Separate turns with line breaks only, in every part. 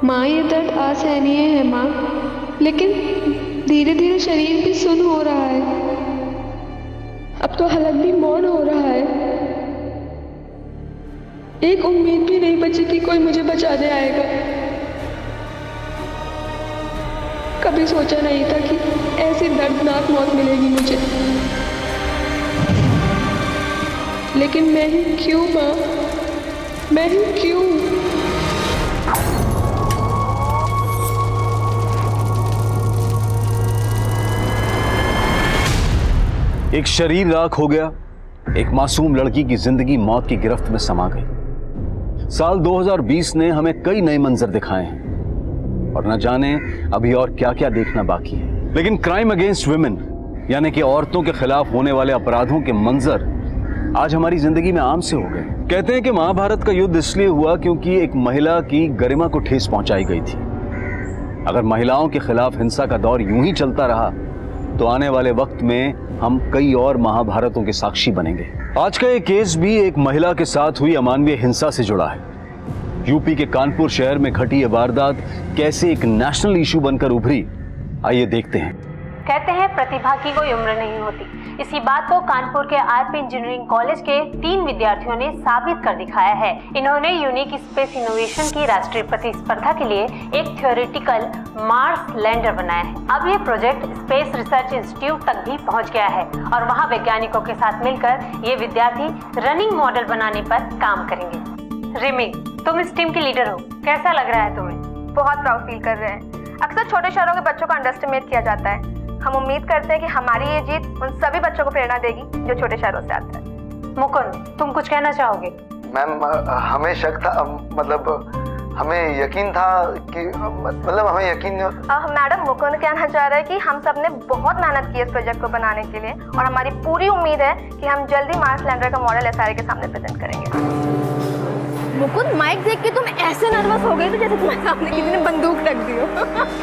माँ ये दर्द असहनीय है माँ, लेकिन धीरे धीरे शरीर भी सुन्न हो रहा है। अब तो हलक भी मौन हो रहा है। एक उम्मीद भी नहीं बची कि कोई मुझे बचाने आएगा। कभी सोचा नहीं था कि ऐसी दर्दनाक मौत मिलेगी मुझे, लेकिन मैं ही क्यों माँ, मैं ही क्यों?
एक शरीर राख हो गया, एक मासूम लड़की की जिंदगी मौत की गिरफ्त में समा गई। साल 2020 ने हमें कई नए मंजर दिखाए हैं और न जाने अभी और क्या क्या देखना बाकी है। लेकिन क्राइम अगेंस्ट वुमेन यानी कि औरतों के खिलाफ होने वाले अपराधों के मंजर आज हमारी जिंदगी में आम से हो गए। कहते हैं कि महाभारत का युद्ध इसलिए हुआ क्योंकि एक महिला की गरिमा को ठेस पहुंचाई गई थी। अगर महिलाओं के खिलाफ हिंसा का दौर यूं ही चलता रहा तो आने वाले वक्त में हम कई और महाभारतों के साक्षी बनेंगे। आज का ये केस भी एक महिला के साथ हुई अमानवीय हिंसा से जुड़ा है। यूपी के कानपुर शहर में घटी ये वारदात कैसे एक नेशनल इशू बनकर उभरी, आइए देखते हैं।
कहते हैं प्रतिभा की कोई उम्र नहीं होती। इसी बात को कानपुर के आरपी इंजीनियरिंग कॉलेज के 3 विद्यार्थियों ने साबित कर दिखाया है। इन्होंने यूनिक स्पेस इनोवेशन की राष्ट्रीय प्रतिस्पर्धा के लिए एक थ्योरेटिकल मार्स लैंडर बनाया है। अब ये प्रोजेक्ट स्पेस रिसर्च इंस्टीट्यूट तक भी पहुंच गया है और वहां वैज्ञानिकों के साथ मिलकर ये विद्यार्थी रनिंग मॉडल बनाने पर काम करेंगे। रिमी, तुम इस टीम की लीडर हो, कैसा लग रहा है तुम्हें?
बहुत प्राउड फील कर रहे हैं। अक्सर छोटे शहरों के बच्चों को अंडर एस्टिमेट किया जाता है। हम उम्मीद करते हैं कि हमारी ये जीत उन सभी बच्चों को प्रेरणा देगी जो छोटे शहरों से आते हैं।
मुकुंद, तुम कुछ कहना चाहोगे?
मैम, हमें शक था, मतलब हमें यकीन था कि हमें यकीन।
मैडम, मुकुंद कहना चाह रहा है कि हम सब ने बहुत मेहनत की इस प्रोजेक्ट को बनाने के लिए और हमारी पूरी उम्मीद है कि हम जल्दी मार्स लैंडर का मॉडल एसआरए के सामने प्रेजेंट करेंगे। मुकुंद, माइक देख के तुम ऐसे नर्वस हो गए थे जैसे तुम्हारे सामने किसी ने बंदूक रख दी हो।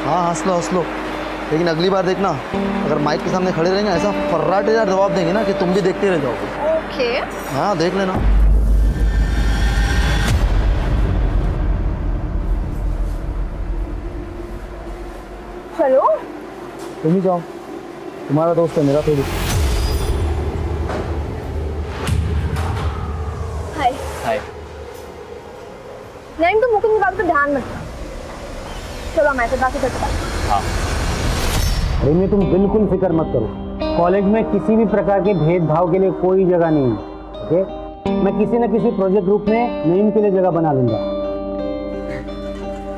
हाँ, हंस लो, लेकिन अगली बार देखना, अगर माइक के सामने खड़े रहेंगे ऐसा फर्राटेदार जवाब देंगे ना कि तुम भी देखते रह जाओगे।
ओके।
हाँ, देख लेना।
चलो,
तुम ही जाओ, तुम्हारा दोस्त है मेरा थोड़ी।
हाय।
हाय।
नहीं, तुम मुकुंद की बात पे ध्यान मत दो। चलो हमारे साथ बातें करते हैं।
हाँ।
रिमी, तुम बिल्कुल फिक्र मत करो। कॉलेज में किसी भी प्रकार के भेदभाव के लिए कोई जगह नहीं है। ओके, मैं किसी न किसी प्रोजेक्ट ग्रुप में नईम के लिए जगह बना लूंगा।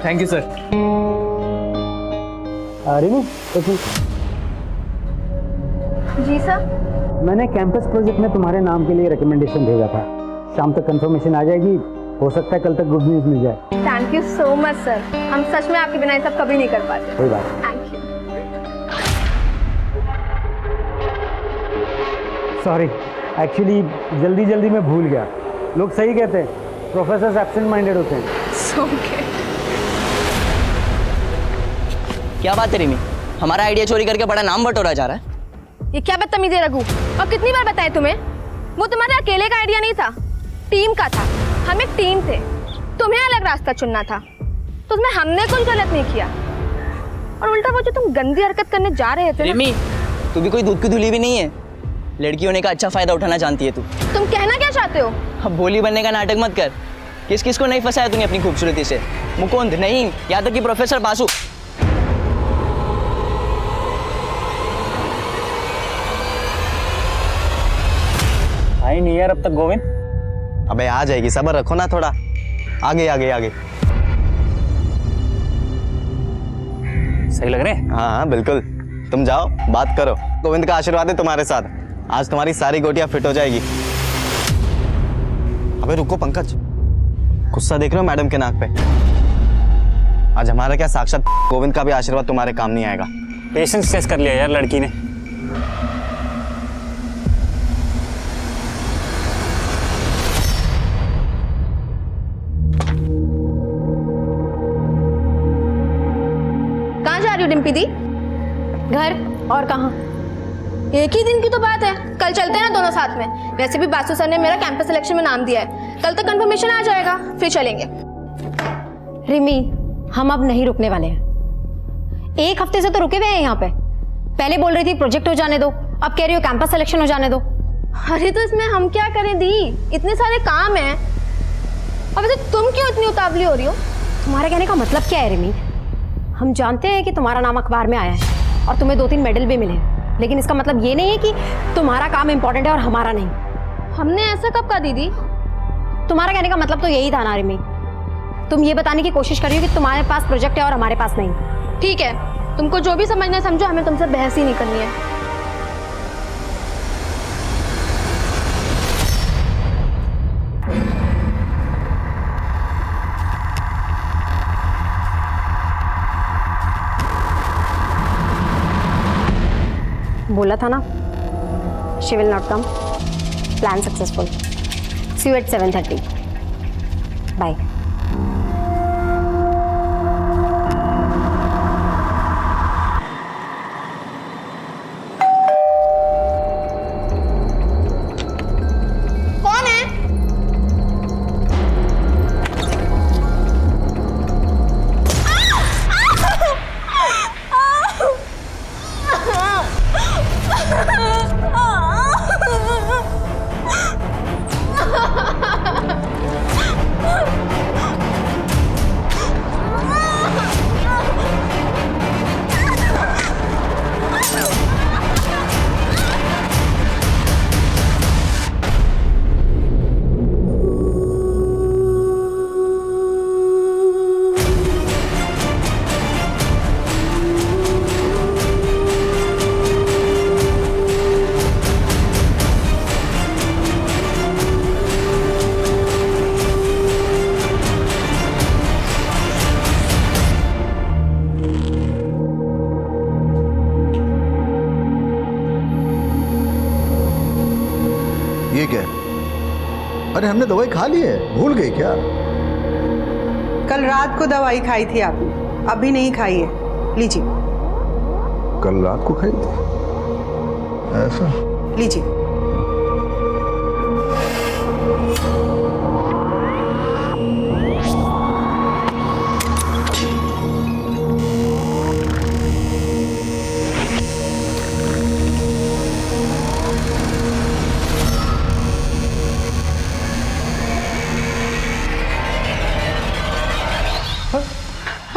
Thank you sir.
रिमी,
जी सर।
मैंने कैंपस प्रोजेक्ट में तुम्हारे नाम के लिए रिकमेंडेशन भेजा था। शाम तक कंफर्मेशन आ जाएगी, हो सकता है कल तक गुड न्यूज मिल जाए।
Thank you so much sir. हम सच में आपके बिना ये सब कभी नहीं कर पाते।
कोई बात नहीं।
Thank you.
सॉरी, एक्चुअली जल्दी में भूल गया। लोग सही कहते हैं, प्रोफेसर्स एब्सेंट माइंडेड होते हैं।
ओके।
क्या बात है रिमी, हमारा आइडिया चोरी करके बड़ा नाम बटोरा जा रहा है।
ये क्या बदतमीजी है रघु, और कितनी बार बताएं तुम्हें, वो तुम्हारे अकेले का आइडिया नहीं था, टीम का था। हम एक टीम थे, तुम्हें अलग रास्ता चुनना था, तो उसमें हमने कुछ गलत नहीं किया। और उल्टा वो जो तुम गंदी हरकत करने जा रहे थे
रिमी, तू भी कोई दूध की धुली भी नहीं है। लड़की होने का अच्छा फायदा उठाना जानती है तू।
तुम कहना क्या चाहते हो?
अब भोली बनने का नाटक मत कर। किस किस को नहीं फंसाया तूने अपनी खूबसूरती से? मुकुंद नहीं, यहाँ तक कि प्रोफेसर बासु।
आई नहीं यार अब तक गोविंद।
अबे आ जाएगी, सब्र रखो ना थोड़ा। आगे आगे आगे।
सही लग रहे हैं?
हाँ बिल्कुल, तुम जाओ बात करो। गोविंद का आशीर्वाद है तुम्हारे साथ, आज तुम्हारी सारी गोटियां फिट हो जाएगी। अबे रुको पंकज, गुस्सा देख रहे हो मैडम के नाक पे? आज हमारा क्या, साक्षात गोविंद का भी आशीर्वाद तुम्हारे काम नहीं आएगा।
पेशेंस टेस्ट कर लिया यार लड़की ने।
कहाँ जा रही हो डिम्पी दी? घर, और कहाँ? एक ही दिन की तो बात है, कल चलते हैं ना दोनों साथ में। वैसे भी बासु सर ने मेरा कैंपस सिलेक्शन में नाम दिया है, कल तक कंफर्मेशन आ जाएगा, फिर चलेंगे। रिमी,
हम अब नहीं रुकने वाले हैं। 1 हफ्ते से तो रुके हुए हैं यहाँ पे। पहले बोल रही थी प्रोजेक्ट हो जाने दो, अब कह रही हो कैंपस सिलेक्शन हो जाने दो।
अरे तो इसमें हम क्या करें दी, इतने सारे काम हैं। अब तो तुम क्यों इतनी उतावली हो रही हो?
तुम्हारे कहने का मतलब क्या है रिमी? हम जानते हैं कि तुम्हारा नाम अखबार में आया है और तुम्हें 2-3 मेडल भी मिले हैं, लेकिन इसका मतलब ये नहीं है कि तुम्हारा काम इंपॉर्टेंट है और हमारा नहीं।
हमने ऐसा कब कहा दीदी?
तुम्हारा कहने का मतलब तो यही था ना रिमी। तुम ये बताने की कोशिश कर रही हो कि तुम्हारे पास प्रोजेक्ट है और हमारे पास नहीं।
ठीक है, तुमको जो भी समझना है समझो, हमें तुमसे बहस ही नहीं करनी है।
बोला था ना, she will not come. Plan successful. See you at 7:30। Bye.
कौन है?
ये क्या है? अरे हमने दवाई खा ली है, भूल गई क्या?
कल रात को दवाई खाई थी आपने, अभी नहीं खाई है। लीजिए।
कल रात को खाई थी? ऐसा?
लीजिए।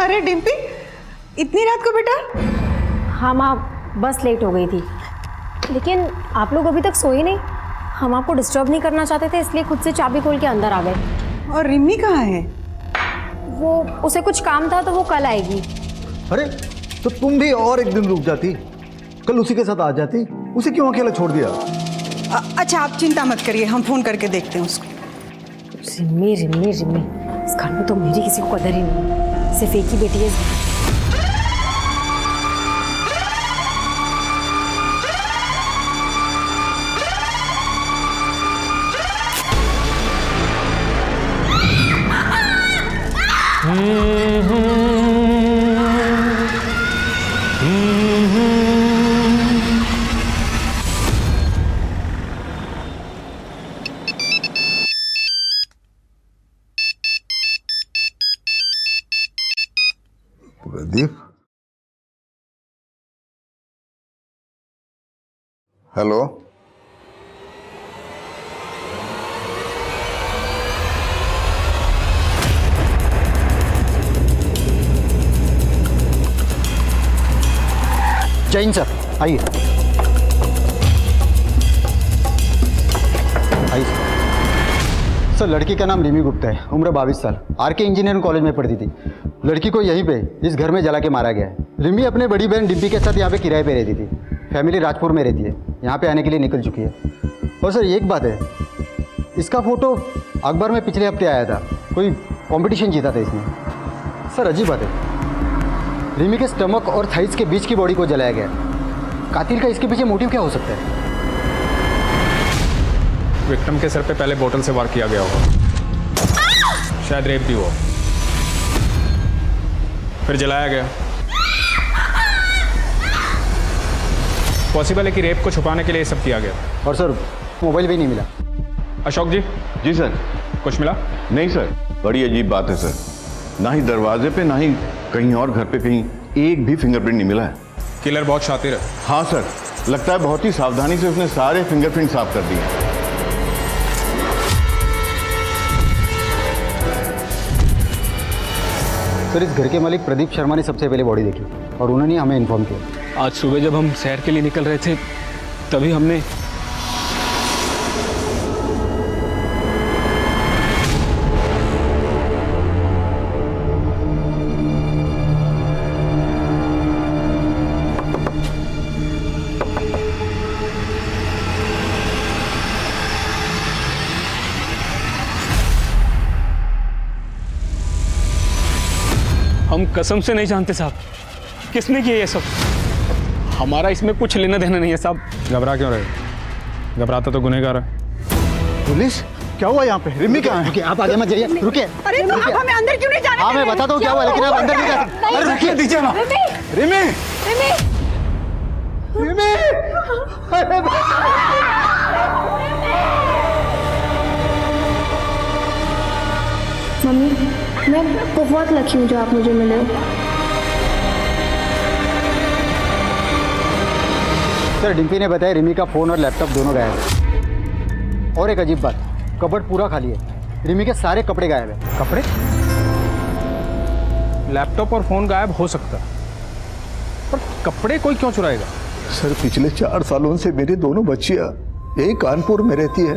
अरे डिम्पी, इतनी रात को बेटा?
हाँ माँ, बस लेट हो गई थी, लेकिन आप लोग अभी तक सोए नहीं। हम आपको डिस्टर्ब नहीं करना चाहते थे, इसलिए खुद से चाबी खोल के अंदर आ गए।
और रिमी कहाँ है?
वो उसे कुछ काम था तो वो कल आएगी।
अरे तो तुम भी और एक दिन रुक जाती, कल उसी के साथ आ जाती। उसे क्यों अकेला छोड़ दिया?
अच्छा आप चिंता मत करिए, हम फोन करके देखते हैं उसको।
रिमी रिमी रिमी, इस घर में तो मेरी किसी को कदर ही नहीं, सिर्फ एक ही बेटी है।
प्रदीप, हेलो।
जैन सर, आइए आइए सर। लड़की का नाम रिमी गुप्ता है, उम्र 22 साल, आरके इंजीनियरिंग कॉलेज में पढ़ती थी। लड़की को यहीं पे इस घर में जला के मारा गया है। रिमी अपने बड़ी बहन डिम्पी के साथ यहाँ पे किराए पे रहती थी। फैमिली राजपुर में रहती है, यहाँ पे आने के लिए निकल चुकी है। और सर एक बात है, इसका फोटो अखबार में पिछले हफ्ते आया था, कोई कंपटीशन जीता था इसने। सर अजीब बात है, रिमी के स्टमक और थाइस के बीच की बॉडी को जलाया गया। कातिल का इसके पीछे मोटिव क्या हो सकता है?
विक्टिम के सर पे पहले बोतल से वार किया गया होगा, शायद रेप भी हुआ, फिर जलाया गया। पॉसिबल है कि रेप को छुपाने के लिए ये सब किया गया।
और सर मोबाइल भी नहीं मिला।
अशोक जी।
जी सर।
कुछ मिला?
नहीं सर, बड़ी अजीब बात है सर। ना ही दरवाजे पे ना ही कहीं और घर पे कहीं एक भी फिंगरप्रिंट नहीं मिला है।
किलर बहुत शातिर है।
हाँ सर, लगता है बहुत ही सावधानी से उसने सारे फिंगरप्रिंट साफ कर दिए।
सर, इस घर के मालिक प्रदीप शर्मा ने सबसे पहले बॉडी देखी और उन्होंने हमें इन्फॉर्म किया।
आज सुबह जब हम सैर के लिए निकल रहे थे तभी हमने हम कसम से नहीं जानते साहब किसने किया ये सब। हमारा इसमें कुछ लेना देना नहीं है साहब। घबरा क्यों रहे? घबराता तो गुनहगार है।
पुलिस, क्या हुआ यहाँ पे? रिमी कहाँ है? रुकिए, आप आगे मत जाइए, रुकिए।
अरे तो आप हमें अंदर क्यों नहीं जाने?
हाँ, मैं बताता हूँ क्या हुआ, लेकिन आप अंदर नहीं जा सकते। अरे रुकिए, दीजिए ना। रिमी, रिमी,
मम्मी, मैं बहुत लकी हूँ जो आप मुझे मिले।
सर, डिम्पी ने बताया रिमी का फोन और लैपटॉप दोनों गायब है। और एक अजीब बात, कबर्ड पूरा खाली है। रिमी के सारे कपड़े गायब है।
कपड़े? लैपटॉप और फोन गायब हो सकता है, पर कपड़े कोई क्यों चुराएगा?
सर, पिछले 4 सालों से मेरी दोनों बच्चियां यही कानपुर में रहती है,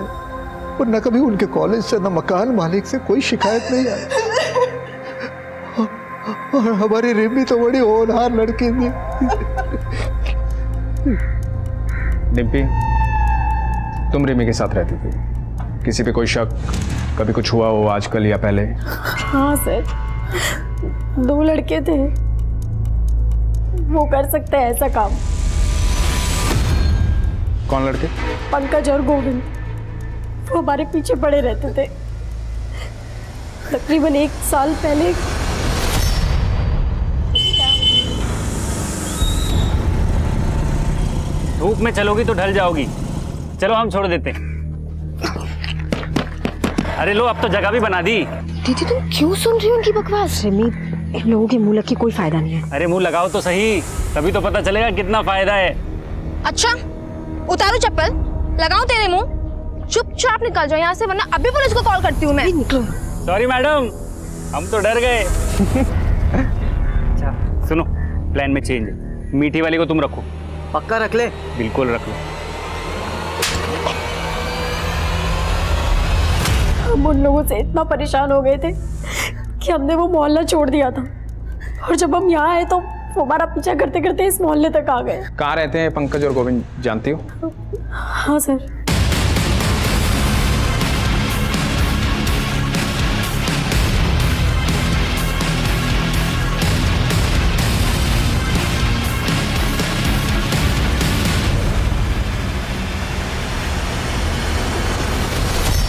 और न कभी उनके कॉलेज से न मकान मालिक से कोई शिकायत नहीं आई। और हमारी रिमी तो बड़ी होनहार लड़की थी।
डिम्पी, तुम रिमी के साथ रहती थी, किसी पे कोई शक, कभी कुछ हुआ हो आजकल या पहले?
हाँ सर, 2 लड़के थे, वो कर सकते हैं ऐसा काम।
कौन लड़के?
पंकज और गोविंद, वो हमारे पीछे पड़े रहते थे। तकरीबन 1 साल पहले
धूप में चलोगी तो ढल जाओगी। चलो हम छोड़ देते हैं। अरे लो, अब तो जगह भी बना दी।
दीदी, तुम क्यों सुन रही हो उनकी बकवास? रिमी, इन लोगों के मुंह लग के कोई फायदा नहीं है।
अरे मुंह लगाओ तो सही, तभी तो पता चलेगा कितना फायदा है।
अच्छा, उतारो चप्पल, लगाओ तेरे मुंह। चुपचाप निकल जाओ यहाँ से, वरना अभी पुलिस को कॉल करती हूँ मैं।
निकलो।
सॉरी मैडम, हम तो डर गए। अच्छा सुनो, प्लान में चेंज है। मीठी वाली को तुम रखो।
पक्का रख ले?
बिल्कुल रख लो।
हम उन लोगों से इतना परेशान हो गए थे कि हमने वो मोहल्ला छोड़ दिया था, और जब हम यहाँ आए तो वो हमारा पीछा करते करते इस मोहल्ले तक आ गए।
कहाँ रहते हैं पंकज और गोविंद, जानती हो?
हाँ सर।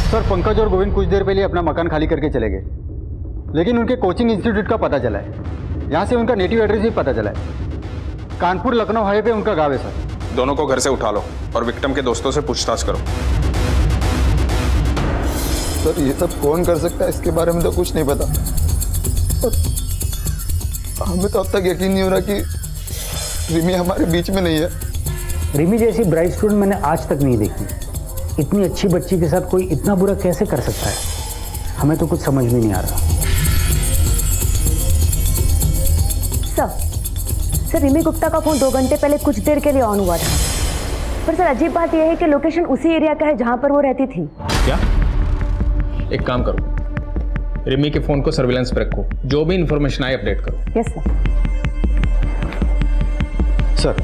सर, पंकज और गोविंद कुछ देर पहले अपना मकान खाली करके चले गए, लेकिन उनके कोचिंग इंस्टीट्यूट का पता चला है। यहाँ से उनका नेटिव एड्रेस भी पता चला है। कानपुर लखनऊ हाईवे पे उनका गाँव है सर।
दोनों को घर से उठा लो और विक्टिम के दोस्तों से पूछताछ करो।
सर, ये सब कौन कर सकता है, इसके बारे में तो कुछ नहीं पता। और हमें तो अब तक यकीन नहीं हो रहा कि रिमी हमारे बीच में नहीं है।
रिमी जैसी ब्राइट स्टूडेंट मैंने आज तक नहीं देखी। इतनी अच्छी बच्ची के साथ कोई इतना बुरा कैसे कर सकता है? हमें तो कुछ समझ में नहीं आ रहा।
सर, रिमी गुप्ता का फोन 2 घंटे पहले कुछ देर के लिए ऑन हुआ था, पर सर अजीब बात यह है कि लोकेशन उसी एरिया का है जहां पर वो रहती थी।
क्या? एक काम करो, रिमी के फोन को सर्विलांस पे रखो, जो भी इंफॉर्मेशन आए अपडेट करो।
यस
सर,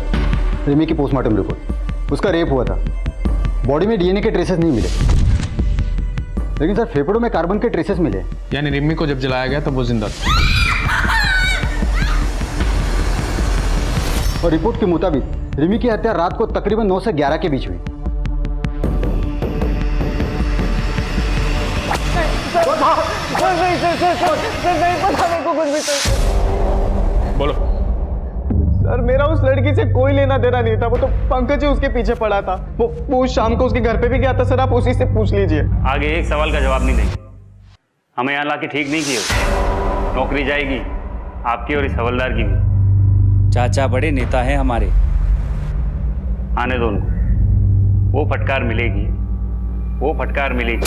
रिमी की पोस्टमार्टम रिपोर्ट, उसका रेप हुआ था। बॉडी में डीएनए के ट्रेसेस नहीं मिले, लेकिन सर फेफड़ों में कार्बन के ट्रेसेस मिले।
यानी रिमी को जब जलाया गया तब वो जिंदा था।
और रिपोर्ट के मुताबिक रिमी की हत्या रात को तकरीबन 9 से 11 के बीच हुई।
बोलो।
सर, मेरा उस लड़की से कोई लेना देना नहीं था, वो तो पंकज ही उसके पीछे पड़ा था। वो शाम को उसके घर पे भी गया था। सर, आप उसी से पूछ लीजिए।
आगे एक सवाल का जवाब नहीं देंगे, हमें यहाँ ला के ठीक नहीं किए। नौकरी जाएगी, आपकी और इस हवलदार की भी।
चाचा बड़े नेता हैं हमारे।
आने दो उनको, वो फटकार मिलेगी, वो फटकार मिलेगी।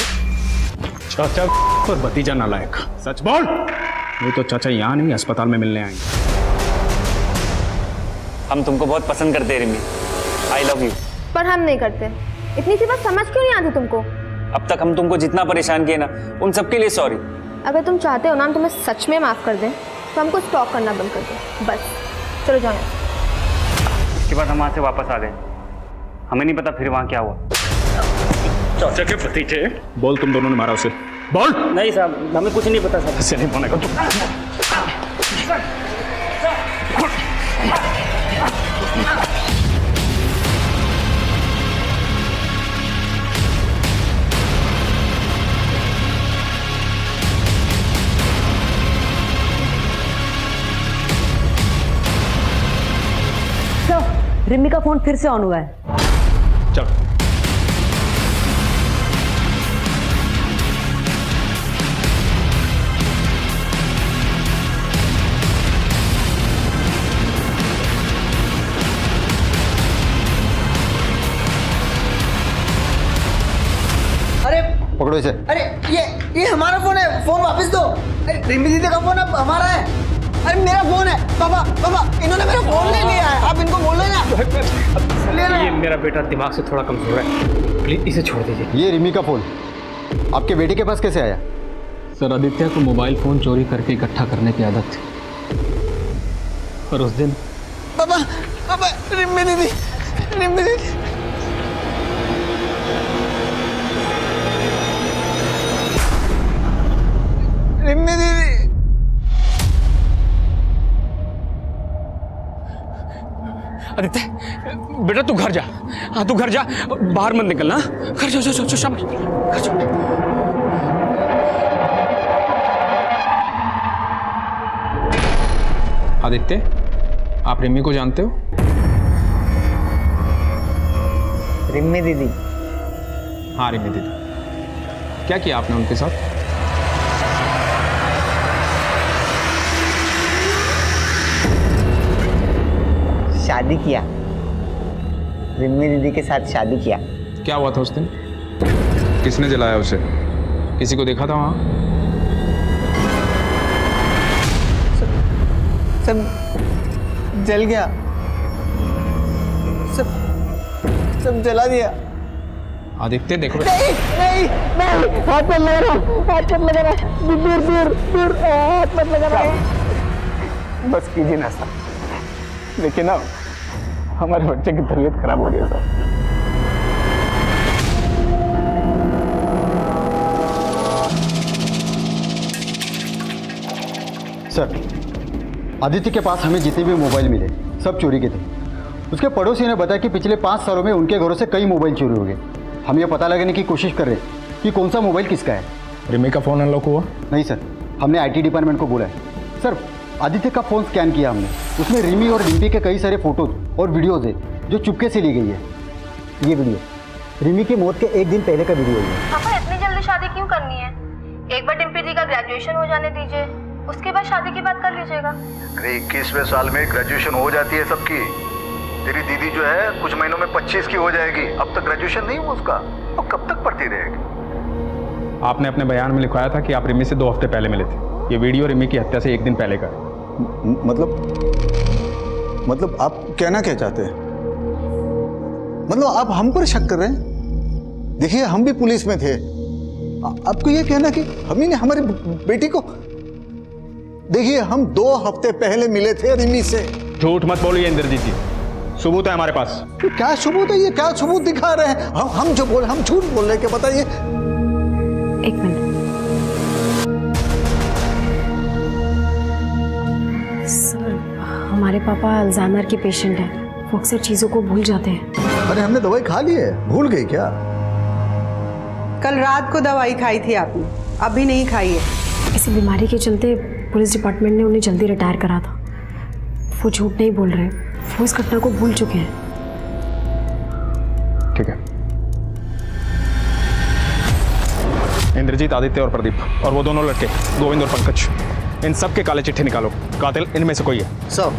चाचा और भतीजा नालायक, सच बोल। नहीं तो चाचा यहाँ नहीं, अस्पताल में मिलने आएंगे।
हम तुमको बहुत पसंद करते हैं रिमी, आई लव यू।
पर हम नहीं करते। इतनी सी बात समझ क्यों नहीं आती तुमको?
अब तक हम तुमको जितना परेशान किए ना, उन सबके लिए सॉरी।
अगर तुम चाहते हो ना हम तुम्हें सच में माफ कर दें तो हमको स्टॉक करना बंद कर दो बस। चलो जाओ।
उसके बाद हम वहाँ से वापस आ गए, हमें नहीं पता फिर वहाँ क्या हुआ।
चाचा के भतीजे, बोल तुम दोनों ने मारा उसे, बोल।
नहीं साहब, हमें कुछ नहीं पता साहब।
ऐसे नहीं बोलने का तुम।
रिमी का फोन फिर से ऑन हुआ है।
चल।
अरे
पकड़ो इसे।
अरे ये हमारा फोन है, फोन वापस दो। अरे रिमी दीदी का फोन अब हमारा है। अरे मेरा फोन है। पापा इन्होंने मेरा फोन ले लिया है, आप इनको बोलो ना।
ये मेरा बेटा दिमाग से थोड़ा कमजोर है, प्लीज इसे छोड़ दीजिए।
ये रिमी का फोन आपके बेटे के पास कैसे आया?
सर, आदित्य को मोबाइल फोन चोरी करके इकट्ठा करने की आदत थी, और उस दिन
पापा रिमी दीदी
आदित्य बेटा तू घर जा। हाँ तू घर जा, बाहर मत निकलना। घर जा, शाबाश, घर जा। आदित्य, आप रिमी को जानते हो?
रिमी दीदी?
हाँ रिमी दीदी। क्या किया आपने उनके साथ?
शादी किया, रिमी दीदी के साथ शादी किया।
क्या हुआ था उस दिन? किसने जलाया उसे? किसी को देखा था वहां?
सब जल गया, सब जला दिया।
आदित्य देखो।
नहीं हाथ मत लगा रहा, दूर हाथ मत लगा रहा।
बस कीजिए ना सर, लेकिन ना हमारे बच्चे की तबीयत खराब हो रही है
सर, आदित्य के पास हमें जितने भी मोबाइल मिले सब चोरी के थे। उसके पड़ोसी ने बताया कि पिछले 5 सालों में उनके घरों से कई मोबाइल चोरी हो गए। हम ये पता लगाने की कोशिश कर रहे हैं कि कौन सा मोबाइल किसका है।
रिमी का फ़ोन अनलॉक हुआ?
नहीं सर, हमने IT डिपार्टमेंट को बोला है। सर, आदित्य का फ़ोन स्कैन किया हमने, उसमें रिमी और डिम्पी के कई सारे फोटोज और वीडियोज़ है जो चुपके से ली गई है। ये वीडियो रिमी की मौत के 1 दिन पहले का वीडियो है।
पापा इतनी जल्दी शादी क्यों करनी है? एक बार डिम्पी दी का ग्रेजुएशन हो जाने दीजिए, उसके बाद शादी की बात कर लीजिएगा।
अरे 21वें साल में ग्रेजुएशन हो जाती है सबकी। तेरी दीदी जो है कुछ महीनों में 25 की हो जाएगी। अब तक ग्रेजुएशन नहीं हुआ उसका, अब कब तक पढ़ती रहेगी?
आपने अपने बयान में लिखवाया था कि आप रिमी से 2 हफ्ते पहले मिले थे। ये वीडियो रिमी की हत्या से 1 दिन पहले का है।
मतलब आप कहना क्या चाहते हैं? मतलब आप हम पर शक कर रहे हैं? देखिए हम भी पुलिस में थे। आपको ये कहना कि हम ही ने हमारी बेटी को, देखिए हम 2 हफ्ते पहले मिले थे रिमी से।
झूठ मत बोलिए इंद्रजीत जी, सबूत है हमारे पास।
क्या सबूत है? ये क्या सबूत दिखा रहे हैं? हम जो बोल, हम झूठ बोल रहे हैं क्या? बताइए।
1 मिनट सर, हमारे पापा अल्जाइमर के पेशेंट हैं, वो अक्सर चीज़ों को भूल जाते हैं।
अरे हमने दवाई खा ली है, भूल गई क्या?
कल रात को दवाई खाई थी आपने, अभी नहीं खाई है।
इसी बीमारी के चलते पुलिस डिपार्टमेंट ने उन्हें जल्दी रिटायर करा था। वो झूठ नहीं बोल रहे, वो इस घटना को भूल चुके हैं।
ठीक है। इंद्रजीत, आदित्य और प्रदीप, और वो दोनों लड़के गोविंद और पंकज, इन सब के काले चिट्ठे निकालो, कातिल इनमें से कोई है।
सर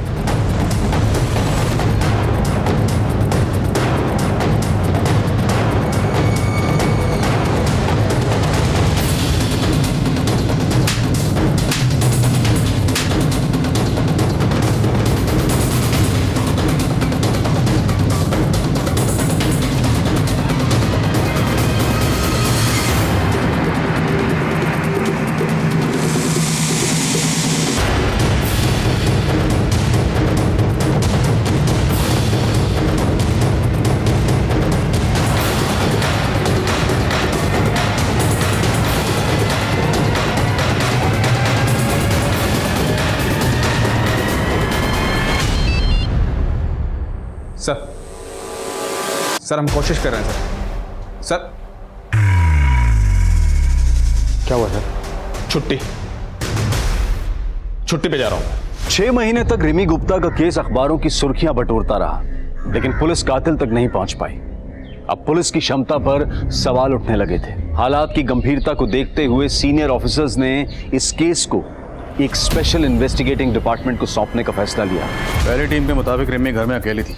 सर हम कोशिश कर रहे हैं सर।
क्या हुआ सर?
छुट्टी पे जा रहा हूं।
6 महीने तक रिमी गुप्ता का केस अखबारों की सुर्खियां बटोरता रहा, लेकिन पुलिस कातिल तक नहीं पहुंच पाई। अब पुलिस की क्षमता पर सवाल उठने लगे थे। हालात की गंभीरता को देखते हुए सीनियर ऑफिसर्स ने इस केस को एक स्पेशल इन्वेस्टिगेटिंग डिपार्टमेंट को सौंपने का फैसला लिया।
पहली टीम के मुताबिक रिमी घर में अकेली थी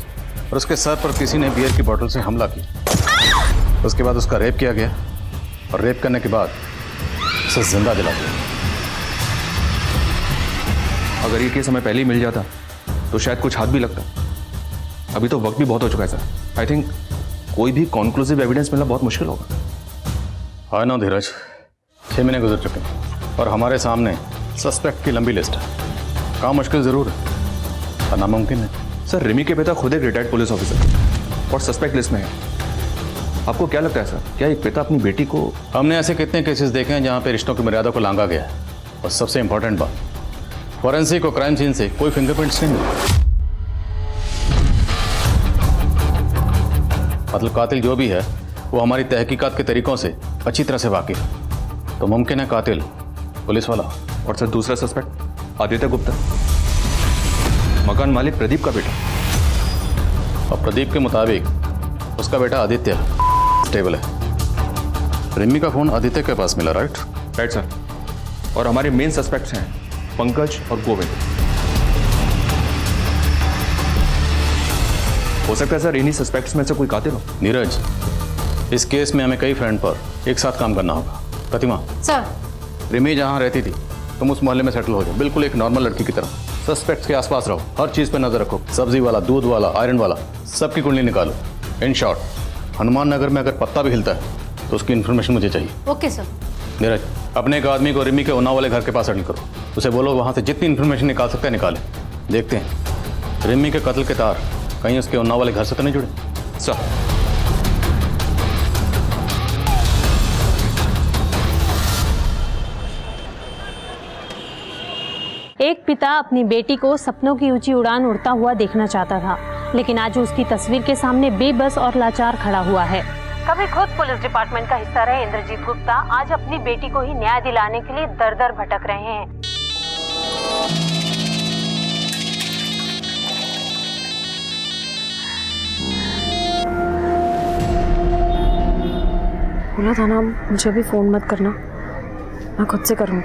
और उसके सर पर किसी ने बियर की बोतल से हमला किया। उसके बाद उसका रेप किया गया और रेप करने के बाद उसे जिंदा जला दिया।
अगर ये केस हमें पहले ही मिल जाता तो शायद कुछ हाथ भी लगता। अभी तो वक्त भी बहुत हो चुका है सर। आई थिंक कोई भी कॉन्क्लूसिव एविडेंस मिलना बहुत मुश्किल होगा।
हाँ ना धीरज, 6 महीने गुजर चुके हैं और हमारे सामने सस्पेक्ट की लंबी लिस्ट है। काम मुश्किल जरूर है और नामुमकिन है।
सर रिमी के पिता खुद एक रिटायर्ड पुलिस ऑफिसर और सस्पेक्ट लिस्ट में है। आपको क्या लगता है सर, क्या एक पिता अपनी बेटी को?
हमने ऐसे कितने केसेस देखे हैं जहां पे रिश्तों की मर्यादा को लांघा गया है। और सबसे इंपॉर्टेंट बात, फॉरेंसिक और क्राइम सीन से कोई फिंगरप्रिंट्स नहीं मिले। मतलब कातिल जो भी है वो हमारी तहकीकात के तरीकों से अच्छी तरह से वाकिफ है, तो मुमकिन है कातिल पुलिस वाला।
और सर दूसरा सस्पेक्ट आदित्य गुप्ता, मकान मालिक प्रदीप का बेटा।
और प्रदीप के मुताबिक उसका बेटा आदित्य स्टेबल है। रिमी का फोन आदित्य के पास मिला, राइट
सर। और हमारे मेन सस्पेक्ट्स हैं पंकज और गोविंद। हो सकता है सर इन्हीं सस्पेक्ट्स में से कोई कातिल हो।
नीरज, इस केस में हमें कई फ्रेंड पर एक साथ काम करना होगा। प्रतिमा
सर,
रिमी जहां रहती थी तुम उस मोहल्ले में सेटल हो जाओ, बिल्कुल एक नॉर्मल लड़की की तरह। सस्पेक्ट्स के आसपास रहो, हर चीज पे नजर रखो। सब्जी वाला, दूध वाला, आयरन वाला, सबकी कुंडली निकालो। इन शॉर्ट, हनुमान नगर में अगर पत्ता भी हिलता है तो उसकी इन्फॉर्मेशन मुझे चाहिए।
Okay sir.
नीरज, अपने एक आदमी को रिमी के उन्नाव वाले घर के पास सेटल करो। उसे बोलो वहां से जितनी इन्फॉर्मेशन निकाल सकते हैं निकाले। देखते हैं रिमी के कत्ल के तार कहीं उसके उन्नाव वाले घर से तो नहीं जुड़े।
सर
एक पिता अपनी बेटी को सपनों की ऊंची उड़ान उड़ता हुआ देखना चाहता था, लेकिन आज उसकी तस्वीर के सामने बेबस और लाचार खड़ा हुआ है। कभी खुद पुलिस डिपार्टमेंट का हिस्सा रहे इंद्रजीत गुप्ता आज अपनी बेटी को ही न्याय दिलाने के लिए दर दर भटक रहे हैं।
बोला था ना मुझे अभी फोन मत करना, मैं खुद से करूंगी।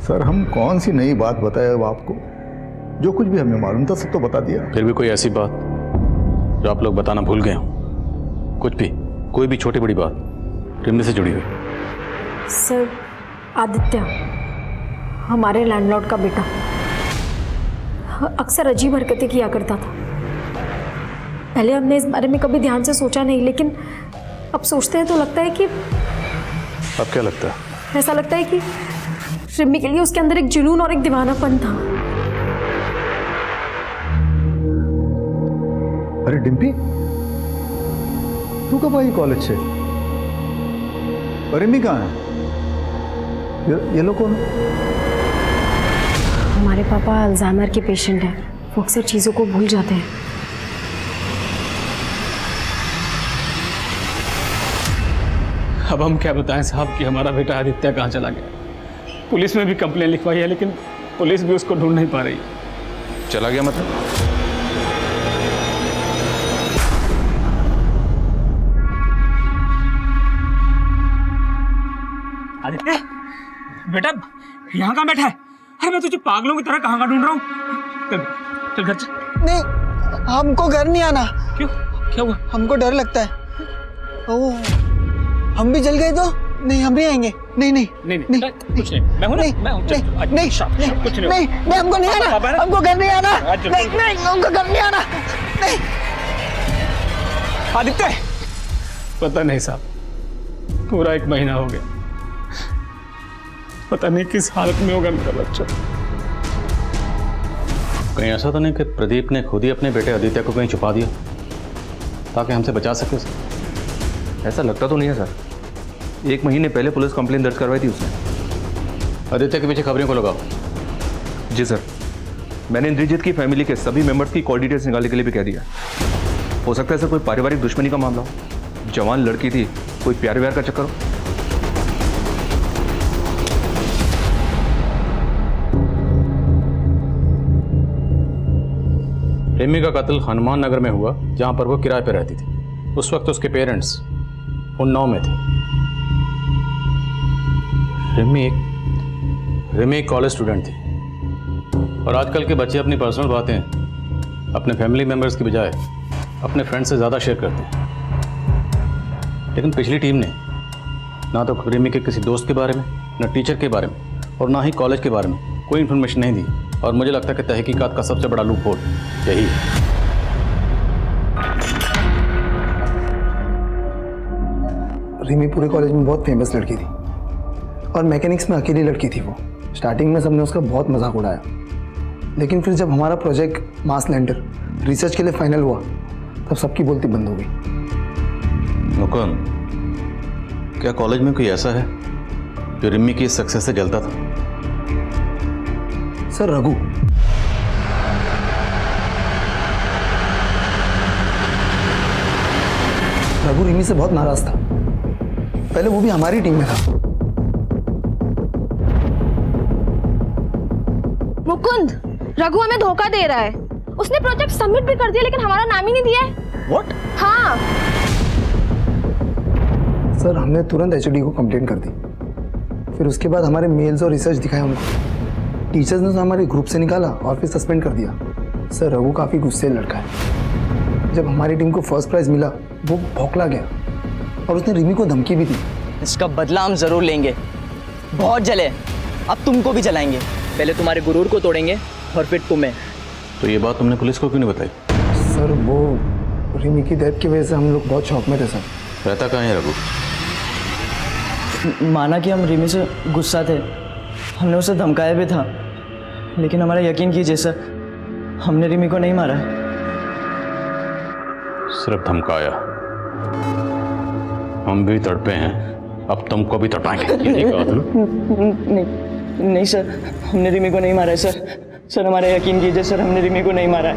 सर हम कौन सी नई बात बताए अब आपको? जो कुछ भी हमें मालूम था सब तो बता दिया।
फिर भी कोई ऐसी बात जो आप लोग बताना भूल गए हो? कुछ भी, कोई भी छोटी बड़ी बात रिमी से जुड़ी हुई?
सर, आदित्य हमारे लैंडलॉर्ड का बेटा अक्सर अजीब हरकतें किया करता था। पहले हमने इस बारे में कभी ध्यान से सोचा नहीं, लेकिन अब सोचते हैं तो लगता है कि
अब क्या लगता है?
ऐसा लगता है कि रिमी के लिए उसके अंदर एक जुनून और एक दीवानापन था।
अरे डिम्पी, तू कब आई कॉलेज से? रिमी कहाँ है? ये लोग कौन?
हमारे पापा अल्जाइमर के पेशेंट हैं, वो अक्सर चीज़ों को भूल जाते हैं।
अब हम क्या बताएं साहब कि हमारा बेटा आदित्य कहाँ चला गया। पुलिस में भी कंप्लेन लिखवाई है, लेकिन पुलिस भी उसको ढूंढ नहीं पा रही।
चला गया मतलब?
आदित्य बेटा, यहाँ कहाँ बैठा है? अरे मैं तुझे पागलों की तरह कहाँ ढूंढ रहा हूँ। चल चल घर चल।
नहीं, हमको घर नहीं आना।
क्यों? क्या हुआ?
हमको डर लगता है। ओह, हम भी जल गए तो? नहीं, हम भी आएंगे। नहीं नहीं
नहीं नहीं, कुछ नहीं, मैं हूं ना, मैं हूं।
नहीं नहीं
कुछ नहीं,
नहीं, हमको नहीं आना, हमको घर नहीं आना। नहीं नहीं, हमको घर नहीं आना। नहीं
आदित्य, पता नहीं साहब, पूरा 1 महीना हो गया, पता नहीं किस हालत में होगा मेरा बच्चा।
कहीं ऐसा तो नहीं कि प्रदीप ने खुद ही अपने बेटे आदित्य को कहीं छुपा दिया ताकि हमसे बचा सके?
ऐसा लगता तो नहीं है सर। 1 महीने पहले पुलिस कंप्लेन दर्ज करवाई थी उसने।
आदित्य के पीछे खबरों को लगाओ।
जी सर, मैंने इंद्रजीत की फैमिली के सभी मेंबर्स की कॉल डिटेल्स निकालने के लिए भी कह दिया। हो सकता है सर कोई पारिवारिक दुश्मनी का मामला हो, जवान लड़की थी, कोई प्यार व्यार का चक्कर हो।
रिमी का कत्ल हनुमान नगर में हुआ, जहां पर वो किराए पर रहती थी। उस वक्त उसके पेरेंट्स उन्नाव में थे। रिमी एक कॉलेज स्टूडेंट थी, और आजकल के बच्चे अपनी पर्सनल बातें अपने फैमिली मेम्बर्स की बजाय अपने फ्रेंड से ज़्यादा शेयर करते हैं। लेकिन पिछली टीम ने ना तो रिमी के किसी दोस्त के बारे में, ना टीचर के बारे में, और ना ही कॉलेज के बारे में कोई इन्फॉर्मेशन नहीं दी। और मुझे लगता है कि तहकीकात का सबसे बड़ा लूप होल यही है।
रिमी पूरे कॉलेज में बहुत फेमस लड़की थी, और मैकेनिक्स में अकेली लड़की थी वो। स्टार्टिंग में सबने उसका बहुत मजाक उड़ाया, लेकिन फिर जब हमारा प्रोजेक्ट मार्स लैंडर रिसर्च के लिए फाइनल हुआ, तब सबकी बोलती बंद हो गई।
मुकुंद, क्या कॉलेज में कोई ऐसा है जो रिमी की सक्सेस से जलता था?
सर, रघु। रघु रिमी से बहुत नाराज था। पहले वो भी हमारी टीम में था।
मुकुंद, रघु हमें धोखा दे रहा है। उसने प्रोजेक्ट सबमिट भी कर दिया, लेकिन हमारा नाम ही नहीं दिया है।
What?
हाँ
सर, हमने तुरंत एचओडी को कंप्लेंट कर दी। फिर उसके बाद हमारे मेल्स और रिसर्च दिखाए उनको। टीचर्स ने तो हमारे ग्रुप से निकाला और फिर सस्पेंड कर दिया। सर, रघु काफ़ी गुस्से लड़का है। जब हमारी टीम को फर्स्ट प्राइज मिला, वो भौंकला गया, और उसने रिमी को धमकी भी दी।
इसका बदला हम जरूर लेंगे। बहुत जले, अब तुमको भी जलाएंगे। पहले तुम्हारे गुरूर को तोड़ेंगे और फिर तुम्हें।
तो ये बात तुमने पुलिस को क्यों नहीं बताई?
सर, वो रिमी की डेथ की वजह से हम लोग बहुत शौक में थे सर।
रहता कहाँ है रघु?
माना कि हम रिमी से गुस्सा थे, हमने उसे धमकाया भी था, लेकिन हमारा यकीन कीजिए सर, हमने रिमी को नहीं मारा।
सिर्फ धमकाया? हम भी तड़पे हैं, अब तुमको भी तड़पाएंगे।
नहीं सर, हमने रिमी को नहीं मारा है सर। सर, हमारा यकीन कीजिए सर, हमने रिमी को नहीं मारा है।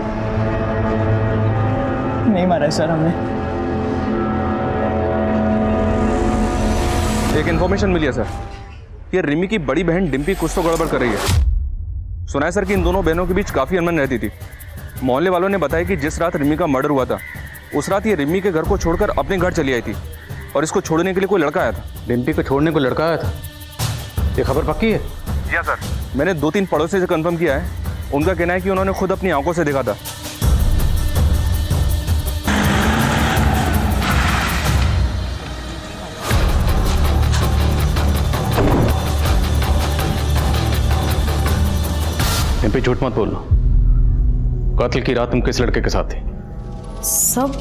नहीं मारा है सर हमने।
एक इन्फॉर्मेशन मिली है सर, ये रिमी की बड़ी बहन डिम्पी कुछ तो गड़बड़ कर रही है। सुना है सर कि इन दोनों बहनों के बीच काफ़ी अनबन रहती थी। मोहल्ले वालों ने बताया कि जिस रात रिमी का मर्डर हुआ था, उस रात ये रिमी के घर को छोड़कर अपने घर चली आई थी, और इसको छोड़ने के लिए कोई लड़का आया था।
डिम्पी को छोड़ने को लड़का आया था? ये खबर पक्की है?
जी हाँ सर, मैंने 2-3 पड़ोसी से कंफर्म किया है। उनका कहना है कि उन्होंने खुद अपनी आंखों से देखा था।
डिम्पी, झूठ मत बोलना। कत्ल की रात तुम किस लड़के के साथ थे?
सब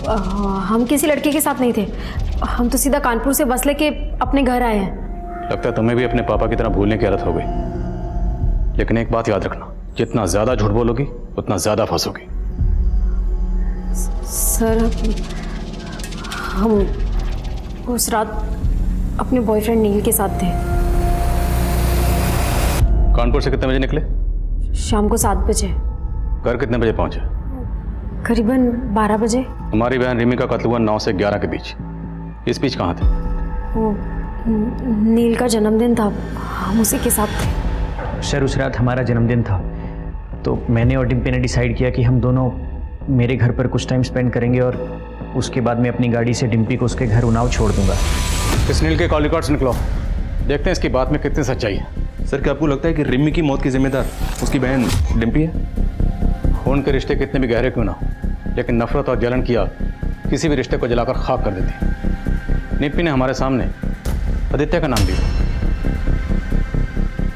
हम किसी लड़के के साथ नहीं थे। हम तो सीधा कानपुर से बस लेके अपने घर आए हैं।
लगता है तुम्हें भी अपने पापा की तरह भूलने की आदत हो गई। लेकिन एक बात याद रखना, जितना ज्यादा झूठ बोलोगी उतना ज्यादा फंसोगी।
सर, हम उस रात अपने बॉयफ्रेंड नील के साथ थे।
कानपुर से कितने बजे निकले?
शाम को 7 बजे।
घर कितने बजे पहुंचे?
करीबन 12 बजे।
हमारी बहन रिमी का कत्ल हुआ 9 से 11 के बीच। इस बीच कहाँ थे?
वो नील का जन्मदिन था, हम उसी के साथ थे।
सर उस रात हमारा जन्मदिन था, तो मैंने और डिम्पी ने डिसाइड किया कि हम दोनों मेरे घर पर कुछ टाइम स्पेंड करेंगे और उसके बाद मैं अपनी गाड़ी से डिम्पी को उसके घर उन्नाव छोड़ दूंगा।
इस नील के कॉल रिकॉर्ड्स निकलो, देखते हैं इसकी बात में कितनी सच्चाई है।
सर क्या आपको लगता है कि रिमी की मौत की जिम्मेदार उसकी बहन डिम्पी है?
खून के रिश्ते कितने भी गहरे क्यों ना हो, लेकिन नफरत और जलन की आग किसी भी रिश्ते को जलाकर खाक कर देती। निप्पी ने हमारे सामने आदित्य का नाम दिया।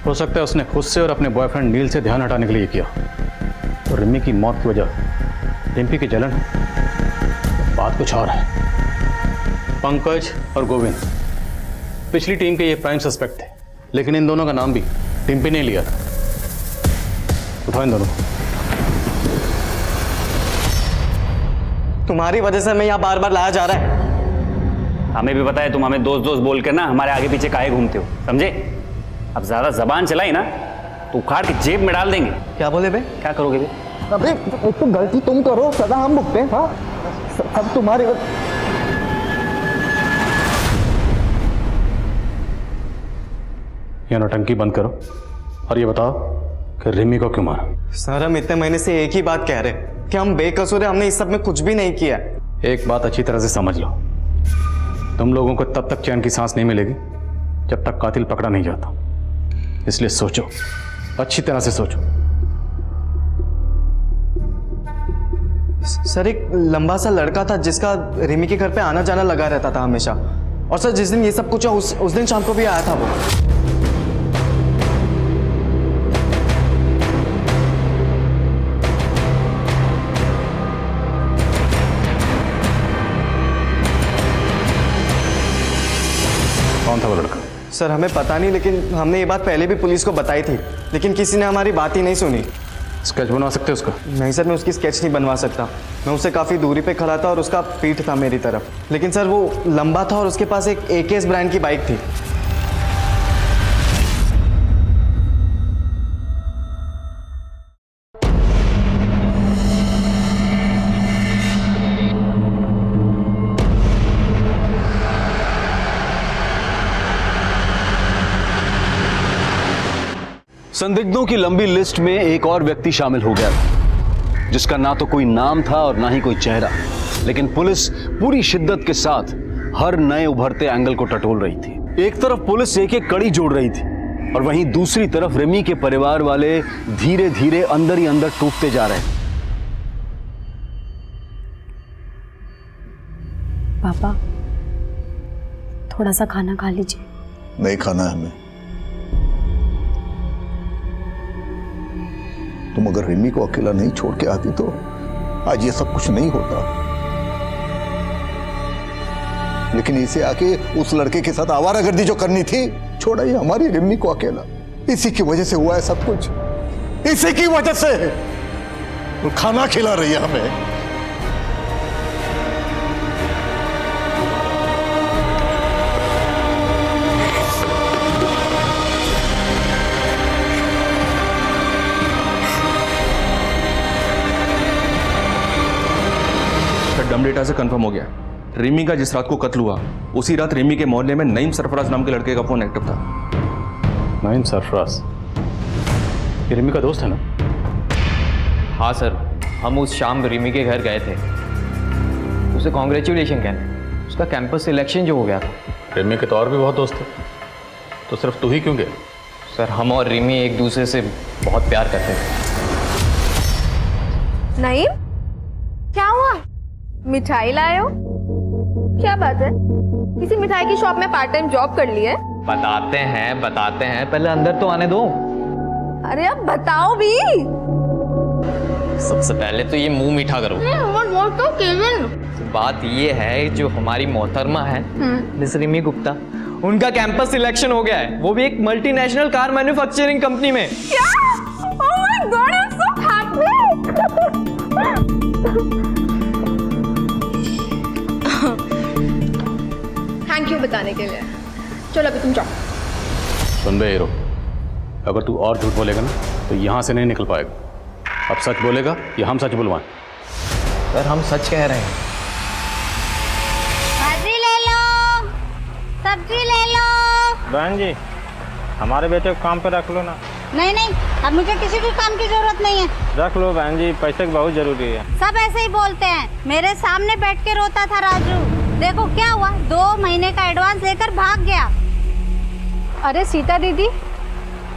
हो सकता है उसने खुद से और अपने बॉयफ्रेंड नील से ध्यान हटाने के लिए किया। तो रिमी की मौत की वजह डिम्पी की जलन, बात कुछ और है। पंकज और गोविंद पिछली टीम के ये प्राइम सस्पेक्ट थे, लेकिन इन दोनों का नाम भी डिम्पी ने लिया था। उठाओ इन दोनों।
तुम्हारी वजह से मैं यहाँ बार बार लाया जा रहा है।
हमें भी पता है तुम हमें दोस्त दोस्त बोल कर ना हमारे आगे पीछे काहे घूमते हो, समझे? अब ज्यादा जबान चलाई ना तो उखाड़ के जेब में डाल देंगे।
क्या बोले बे?
क्या करोगे बे?
अबे एक तो गलती तुम करो, सदा हम भुगते हैं। हाँ सब तुम्हारी
ये नौटंकी बंद करो और ये बताओ कि रिमी को क्यों मारा?
सर हम इतने महीने से एक ही बात कह रहे हैं कि हम बेकसूर हैं, हमने इस सब में कुछ भी नहीं किया।
एक बात अच्छी तरह से समझ लो, तुम लोगों को तब तक चैन की सांस नहीं मिलेगी जब तक कातिल पकड़ा नहीं जाता। इसलिए सोचो, अच्छी तरह से सोचो।
सर एक लंबा सा लड़का था जिसका रिमी के घर पे आना जाना लगा रहता था हमेशा, और सर जिस दिन ये सब कुछ उस दिन शाम को भी आया था वो।
कौन था वो लड़का?
सर हमें पता नहीं, लेकिन हमने ये बात पहले भी पुलिस को बताई थी, लेकिन किसी ने हमारी बात ही नहीं सुनी।
स्केच बनवा सकते हो उसका?
नहीं सर, मैं उसकी स्केच नहीं बनवा सकता। मैं उससे काफ़ी दूरी पे खड़ा था और उसका पीठ था मेरी तरफ, लेकिन सर वो लंबा था और उसके पास एक AKS ब्रांड की बाइक थी।
संदिग्धों की लंबी लिस्ट में एक और व्यक्ति शामिल हो गया था, जिसका ना तो कोई नाम था और ना ही कोई चेहरा, लेकिन पुलिस पूरी शिद्दत के साथ हर नए उभरते एंगल को टटोल रही थी। एक तरफ पुलिस एक एक कड़ी जोड़ रही थी और वहीं दूसरी तरफ रिमी के परिवार वाले धीरे धीरे अंदर ही अंदर टूटते जा रहे थे।
पापा थोड़ा सा खाना खा लीजिए।
नहीं खाना है हमें। तुम अगर रिमी को अकेला नहीं छोड़ के आती तो आज ये सब कुछ नहीं होता, लेकिन इसे आके उस लड़के के साथ आवारागर्दी जो करनी थी, छोड़ा ये हमारी रिमी को अकेला। इसी की वजह से हुआ है सब कुछ, इसी की वजह से। वो खाना खिला रही है हमें।
डम डेटा से कंफर्म हो गया, रिमी का जिस रात को कत्ल हुआ उसी रात रिमी के मोहल्ले में नईम सरफराज नाम के लड़के का फोन एक्टिव था।
नईम सरफराज ये रिमी का दोस्त है ना?
हाँ सर, हम उस शाम रिमी के घर गए थे, उसे कॉन्ग्रेचुलेशन कहने। उसका कैंपस सिलेक्शन जो हो गया था।
रिमी के तो और भी बहुत दोस्त थे, तो सिर्फ तू ही क्यों गया?
सर हम और रिमी एक दूसरे से बहुत प्यार करते थे।
नईम, क्या हुआ? मिठाई लाए हो? क्या बात है? किसी मिठाई की शॉप में पार्ट टाइम जॉब कर ली है?
बताते हैं, पहले अंदर तो आने दो।
अरे अब बताओ भी।
सबसे पहले तो ये मुंह मीठा करो।
तो केविन,
बात ये है, जो हमारी मोहतरमा है मिस रिमी गुप्ता, उनका कैंपस सिलेक्शन हो गया है, वो भी एक मल्टीनेशनल कार मैन्युफैक्चरिंग कंपनी में।
क्या? Oh my God, I'm so happy. Thank you बताने के लिए। चलो अभी तुम जाओ।
सुन बे हीरो, अगर तू और झूठ बोलेगा ना तो यहाँ से नहीं निकल पाएगा। अब सच बोलेगा या हम सच बुलवाएं?
सर हम सच कह रहे हैं।
भाजी ले लो, सब्जी ले लो। बहन जी, हमारे बेटे को काम पे रख लो ना।
नहीं नहीं, अब मुझे किसी भी काम की जरूरत नहीं है।
रख लो बहन जी, पैसे की बहुत जरूरी है।
सब ऐसे ही बोलते हैं। मेरे सामने बैठ के रोता था राजू, देखो क्या हुआ, 2 महीने का एडवांस लेकर भाग गया।
अरे सीता दीदी,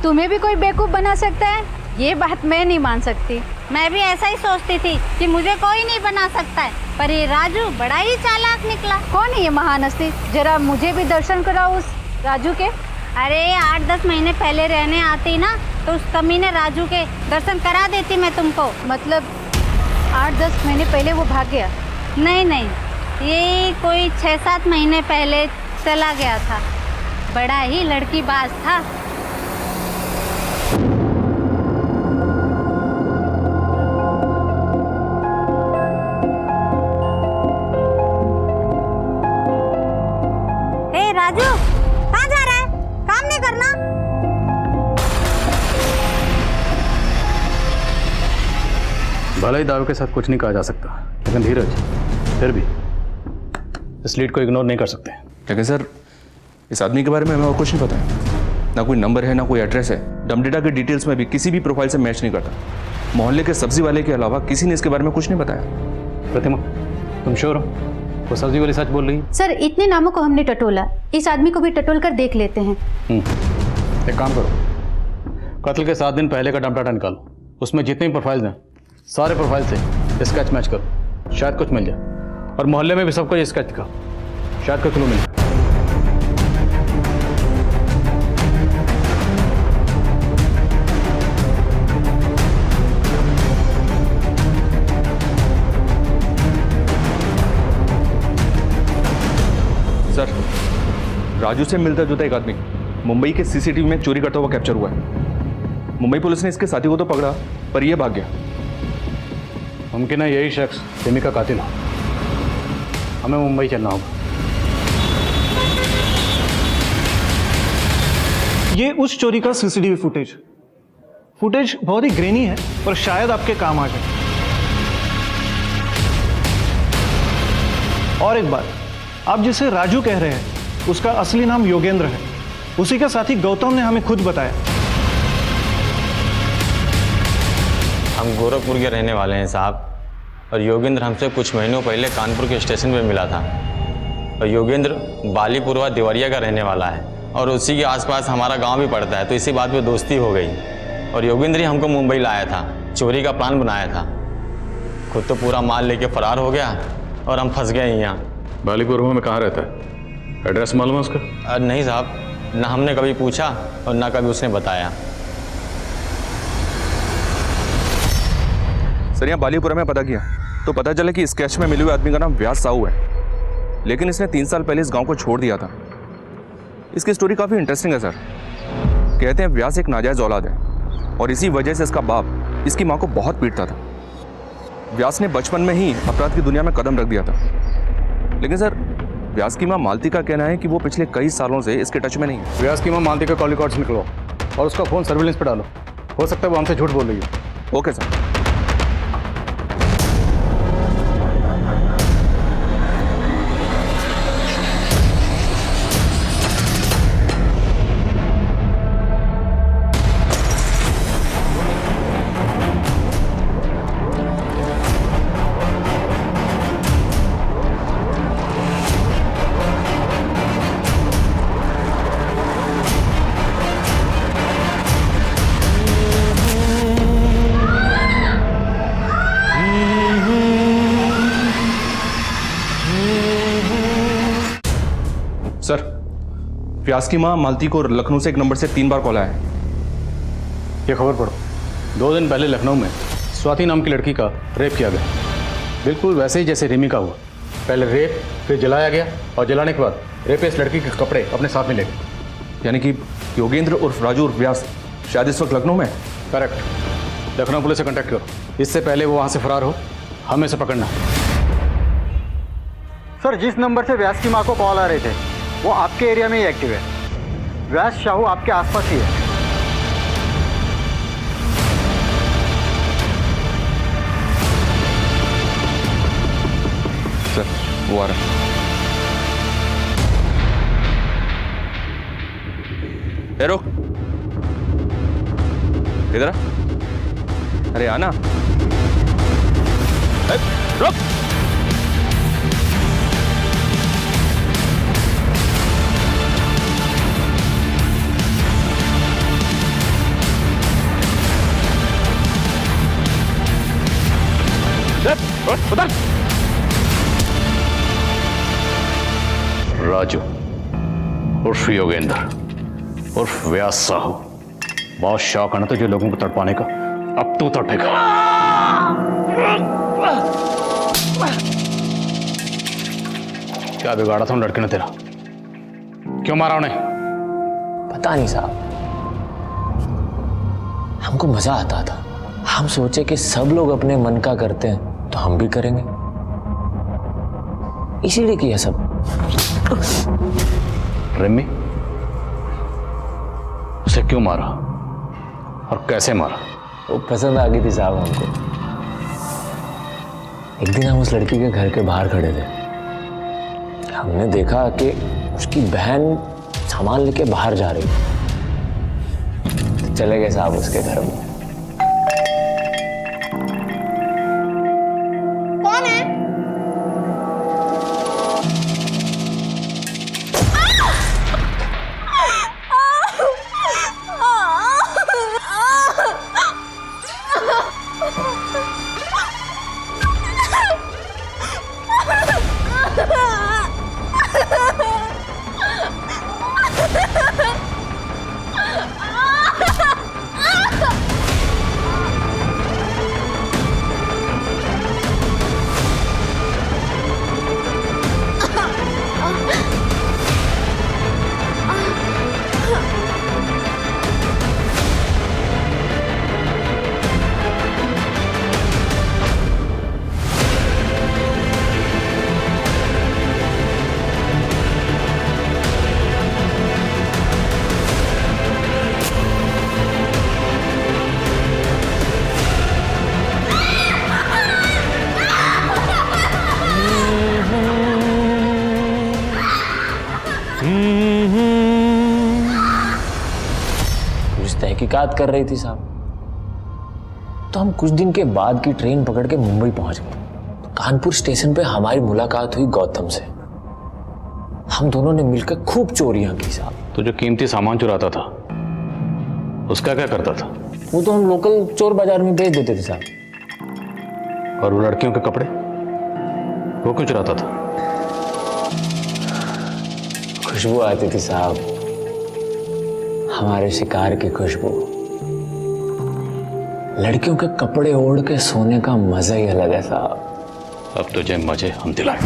तुम्हें भी कोई बेवकूफ़ बना सकता है, ये बात मैं नहीं मान सकती।
मैं भी ऐसा ही सोचती थी कि मुझे कोई नहीं बना सकता है, पर ये राजू बड़ा ही चालाक निकला।
कौन है ये महान हस्ती? जरा मुझे भी दर्शन कराओ उस राजू के।
अरे 8-10 महीने पहले रहने आती ना, तो उस कमीने राजू के दर्शन करा देती मैं तुमको।
मतलब 8-10 महीने पहले वो भाग गया?
नहीं नहीं, ये कोई 6-7 महीने पहले चला गया था। बड़ा ही लड़कीबाज था। ए राजू, कहाँ जा रहा है? काम नहीं करना?
भले ही दावे के साथ कुछ नहीं कहा जा सकता, लेकिन धीरज, फिर भी इस लीड को इग्नोर नहीं कर सकते।
लेकिन सर, इस आदमी के बारे में हमें और कुछ नहीं पता है। ना कोई नंबर है, ना कोई एड्रेस है। डमडेटा के डिटेल्स में भी किसी भी प्रोफाइल से मैच नहीं करता। मोहल्ले के सब्जी वाले के अलावा किसी ने इसके बारे में कुछ नहीं बताया।
प्रतिमा, तुम श्योर हो वो सब्जी वाली सच बोल रही है?
सर, इतने नामों को हमने टटोला, इस आदमी को भी टटोल कर देख लेते हैं।
एक काम करो, कत्ल के 7 दिन पहले का डमडाटा निकालो, उसमें जितने भी प्रोफाइल्स हैं सारे प्रोफाइल से स्केच मैच करो, शायद कुछ मिल जाए। और मोहल्ले में भी सबको ये स्केच दिखाओ, शायद कोई क्लू मिले।
सर, राजू से मिलता जुलता एक आदमी मुंबई के सीसीटीवी में चोरी करता हुआ कैप्चर हुआ है। मुंबई पुलिस ने इसके साथी को तो पकड़ा, पर यह भाग गया।
मुमकिन है यही शख्स रिमी का कातिल हो। हमें मुंबई चलना होगा।
ये उस चोरी का सीसीटीवी फुटेज बहुत ही ग्रेनी है, पर शायद आपके काम आ जाए। और एक बात, आप जिसे राजू कह रहे हैं उसका असली नाम योगेंद्र है। उसी का साथी गौतम ने हमें खुद बताया।
हम गोरखपुर के रहने वाले हैं साहब, और योगेंद्र हमसे कुछ महीनों पहले कानपुर के स्टेशन पे मिला था। और योगेंद्र बालीपुरवा देवरिया का रहने वाला है, और उसी के आसपास हमारा गांव भी पड़ता है, तो इसी बात पे दोस्ती हो गई। और योगेंद्र ही हमको मुंबई लाया था, चोरी का प्लान बनाया था। खुद तो पूरा माल लेके फरार हो गया और हम फंस गए यहाँ।
बालीपुरवा में कहाँ रहता है? एड्रेस मालूम है उसका?
नहीं साहब, ना हमने कभी पूछा और ना कभी उसने बताया।
सर, यहाँ बालीपुरा में पता किया तो पता चला कि स्केच में मिले हुए आदमी का नाम व्यास साहू है, लेकिन इसने 3 साल पहले इस गांव को छोड़ दिया था। इसकी स्टोरी काफ़ी इंटरेस्टिंग है सर। कहते हैं व्यास एक नाजायज़ औलाद है, और इसी वजह से इसका बाप इसकी माँ को बहुत पीटता था। व्यास ने बचपन में ही अपराध की दुनिया में कदम रख दिया था। लेकिन सर, व्यास की माँ मालती का कहना है कि वो पिछले कई सालों से इसके टच में नहीं है।
व्यास की माँ मालती का कॉल रिकॉर्ड्स निकलो और उसका फ़ोन सर्विलेंस पे डालो। हो सकता है वो हमसे झूठ बोल रही है।
Okay sir. सर, व्यास की माँ मालती को लखनऊ से एक नंबर से 3 बार कॉल आया है।
ये खबर पढ़ो। 2 दिन पहले लखनऊ में स्वाति नाम की लड़की का रेप किया गया, बिल्कुल वैसे ही जैसे रिमी का हुआ। पहले रेप, फिर जलाया गया, और जलाने के बाद रेपिस्ट लड़की के कपड़े अपने साथ में ले गए।
यानी कि योगेंद्र उर्फ राजू उर्फ व्यास शायद इस वक्त लखनऊ में?
करेक्ट। लखनऊ पुलिस से कांटेक्ट करो, इससे पहले वो वहाँ से फरार हो। हमें से पकड़ना।
सर, जिस नंबर से व्यास की माँ को कॉल आ रहे थे वो आपके एरिया में ही एक्टिव है। व्यास साहू आपके आसपास ही है।
सर, वो आ रहा है। इधर आ। अरे आना। रुक। उधर।
राजू उर्फ योगेंद्र उर्फ व्यास साहू, बहुत शौक है ना तुझे लोगों को तड़पाने का, अब तू तड़पेगा। क्या बिगाड़ा था उन लड़के ने तेरा? क्यों मारा उन्हें?
पता नहीं साहब, हमको मजा आता था। हम सोचे कि सब लोग अपने मन का करते हैं तो हम भी करेंगे, इसीलिए किया सब।
रिमी, उसे क्यों मारा और कैसे मारा?
वो पसंद आ गई थी साहब हमको। एक दिन हम उस लड़की के घर के बाहर खड़े थे, हमने देखा कि उसकी बहन सामान लेके बाहर जा रही थी। चले गए साहब उसके घर में।
कौन है?
तहकीकात कर रही थी साहब, तो हम कुछ दिन के बाद की ट्रेन पकड़ के मुंबई पहुंच गए। तो कानपुर स्टेशन पे हमारी मुलाकात हुई गौतम से। हम दोनों ने मिलकर खूब चोरियां की साहब।
तो जो कीमती सामान चुराता था उसका क्या करता था?
वो तो हम लोकल चोर बाजार में बेच देते थे साहब।
और वो लड़कियों के कपड़े वो क्यों चुराता था?
खुशबू आती थी साहब, हमारे शिकार की खुशबू। लड़कियों के कपड़े ओढ़ के सोने का मजा ही अलग है साहब।
अब तुझे मजे हम दिलाएं।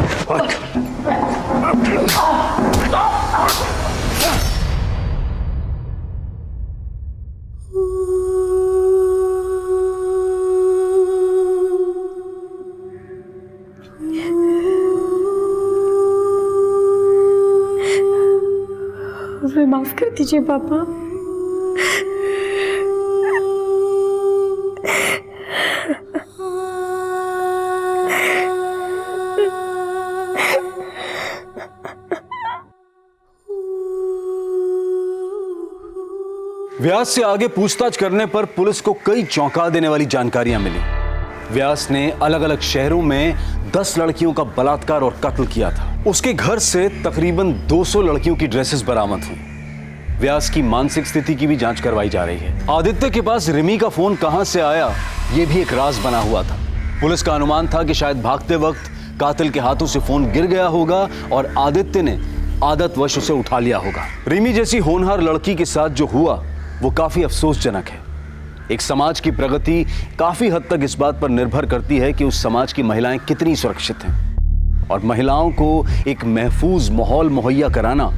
मुझे माफ कर दीजिए पापा।
व्यास से आगे पूछताछ करने पर पुलिस को कई चौंका देने वाली जानकारियां मिली। व्यास ने अलग अलग शहरों में 10 लड़कियों का बलात्कार और कत्ल किया था। उसके घर से तकरीबन 200 लड़कियों की ड्रेसेस बरामद हुई। व्यास की मानसिक स्थिति की भी जांच करवाई जा रही है। आदित्य के पास रिमी का फोन कहां से आया, यह भी एक राज बना हुआ था। पुलिस का अनुमान था कि शायद भागते वक्त कातिल के हाथों से फोन गिर गया होगा और आदित्य ने आदतवश उसे उठा लिया होगा। रिमी जैसी होनहार लड़की के साथ जो हुआ वो काफी अफसोसजनक है। एक समाज की प्रगति काफी हद तक इस बात पर निर्भर करती है कि उस समाज की महिलाएं कितनी सुरक्षित हैं, और महिलाओं को एक महफूज माहौल मुहैया कराना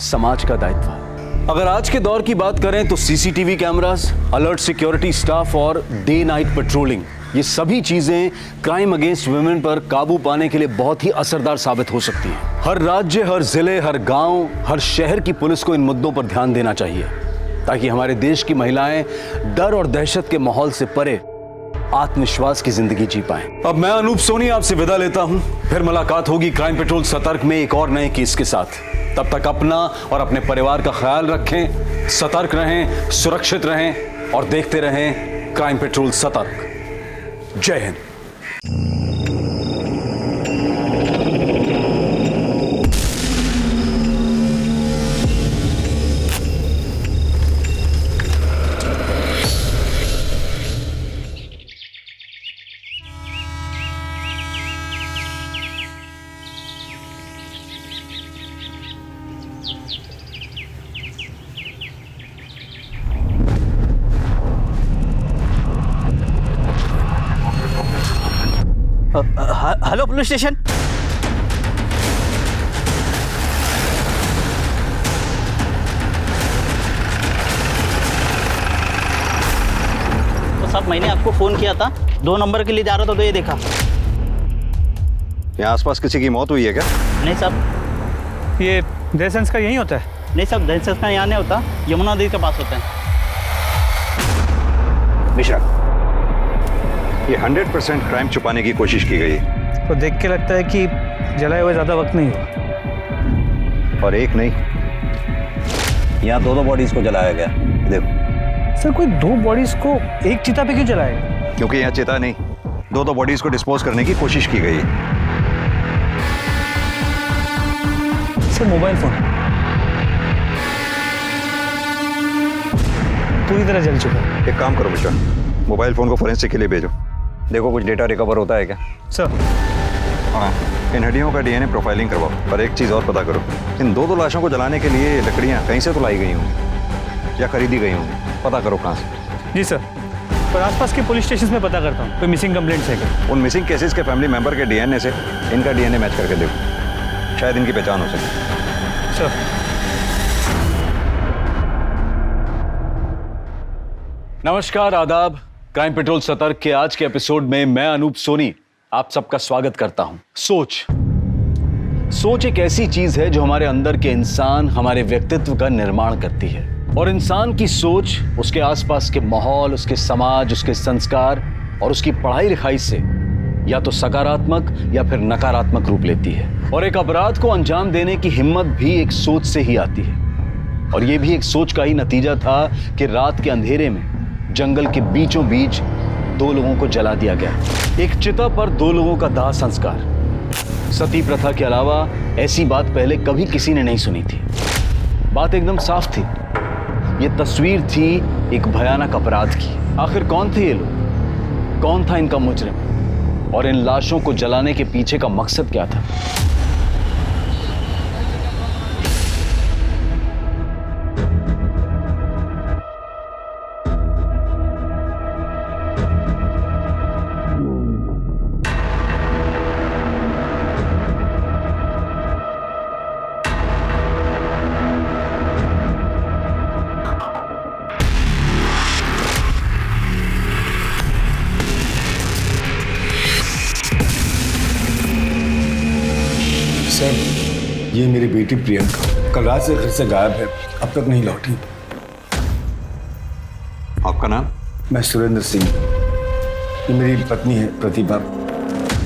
समाज का दायित्व है। अगर आज के दौर की बात करें तो CCTV cameras, alert security staff और डे नाइट पेट्रोलिंग, ये सभी चीजें क्राइम अगेंस्ट वुमेन पर काबू पाने के लिए बहुत ही असरदार साबित हो सकती हैं। हर राज्य, हर जिले, हर गांव, हर शहर की पुलिस को इन मुद्दों पर ध्यान देना चाहिए ताकि हमारे देश की महिलाएं डर और दहशत के माहौल से परे आत्मविश्वास की जिंदगी जी पाएं। अब मैं अनूप सोनी आपसे विदा लेता हूं। फिर मुलाकात होगी क्राइम पेट्रोल सतर्क में एक और नए केस के साथ। तब तक अपना और अपने परिवार का ख्याल रखें, सतर्क रहें, सुरक्षित रहें और देखते रहें क्राइम पेट्रोल सतर्क। जय हिंद।
Hello police station. तो साहब मैंने आपको फोन किया था, 2 नंबर के लिए जा रहा था तो ये देखा।
यहाँ आसपास किसी की मौत हुई है क्या?
नहीं साहब।
ये दहसंस का यही होता है?
नहीं साहब, दहसंस का यहाँ नहीं होता, यमुना नदी के पास होता है।
निशा, ये 100% क्राइम छुपाने की कोशिश की गई है।
तो देख के लगता है कि जलाए हुए ज़्यादा वक्त नहीं हुआ।
और एक नहीं, यहाँ 2 बॉडीज को जलाया गया। देखो
सर, कोई 2 बॉडीज को एक चिता पे क्यों जलाएगा?
क्योंकि यहाँ चिता नहीं, 2 बॉडीज को डिस्पोज करने की कोशिश की गई है।
सर मोबाइल फोन पूरी तरह जल चुका है।
एक काम करो बेटा, मोबाइल फोन को फोरेंसिक के लिए भेजो। देखो कुछ डेटा रिकवर होता है क्या?
सर।
हाँ, इन हड्डियों का डीएनए प्रोफाइलिंग करवाओ। और एक चीज़ और पता करो, इन 2 लाशों को जलाने के लिए लकड़ियाँ कहीं से तो लाई गई होंगी या खरीदी गई होंगी। पता करो कहाँ से।
जी सर, और आसपास के पुलिस स्टेशन में पता करता हूँ कोई मिसिंग कंप्लेंट्स है क्या।
उन मिसिंग केसेस के फैमिली मेंबर के डीएनए से इनका डीएनए मैच करके देखो, शायद इनकी पहचान हो सके।
सर।
नमस्कार, आदाब। क्राइम पेट्रोल सतर्क के आज के एपिसोड में मैं अनूप सोनी आप सबका स्वागत करता हूं। सोच एक ऐसी चीज है जो हमारे अंदर के इंसान, हमारे व्यक्तित्व का निर्माण करती है। और इंसान की सोच उसके आसपास के माहौल, उसके समाज, उसके संस्कार और उसकी पढ़ाई लिखाई से या तो सकारात्मक या फिर नकारात्मक रूप लेती है। और एक अपराध को अंजाम देने की हिम्मत भी एक सोच से ही आती है। और यह भी एक सोच का ही नतीजा था कि रात के अंधेरे में जंगल के बीचों बीच 2 लोगों को जला दिया गया। एक चिता पर 2 लोगों का दाह संस्कार। सती प्रथा के अलावा ऐसी बात पहले कभी किसी ने नहीं सुनी थी। बात एकदम साफ थी, ये तस्वीर थी एक भयानक अपराध की। आखिर कौन थे ये लोग? कौन था इनका मुजरिम? और इन लाशों को जलाने के पीछे का मकसद क्या था?
सर, ये मेरी बेटी प्रियंका कल रात से घर से गायब है, अब तक नहीं लौटी।
आपका नाम?
मैं सुरेंद्र सिंह, ये मेरी पत्नी है प्रतिभा।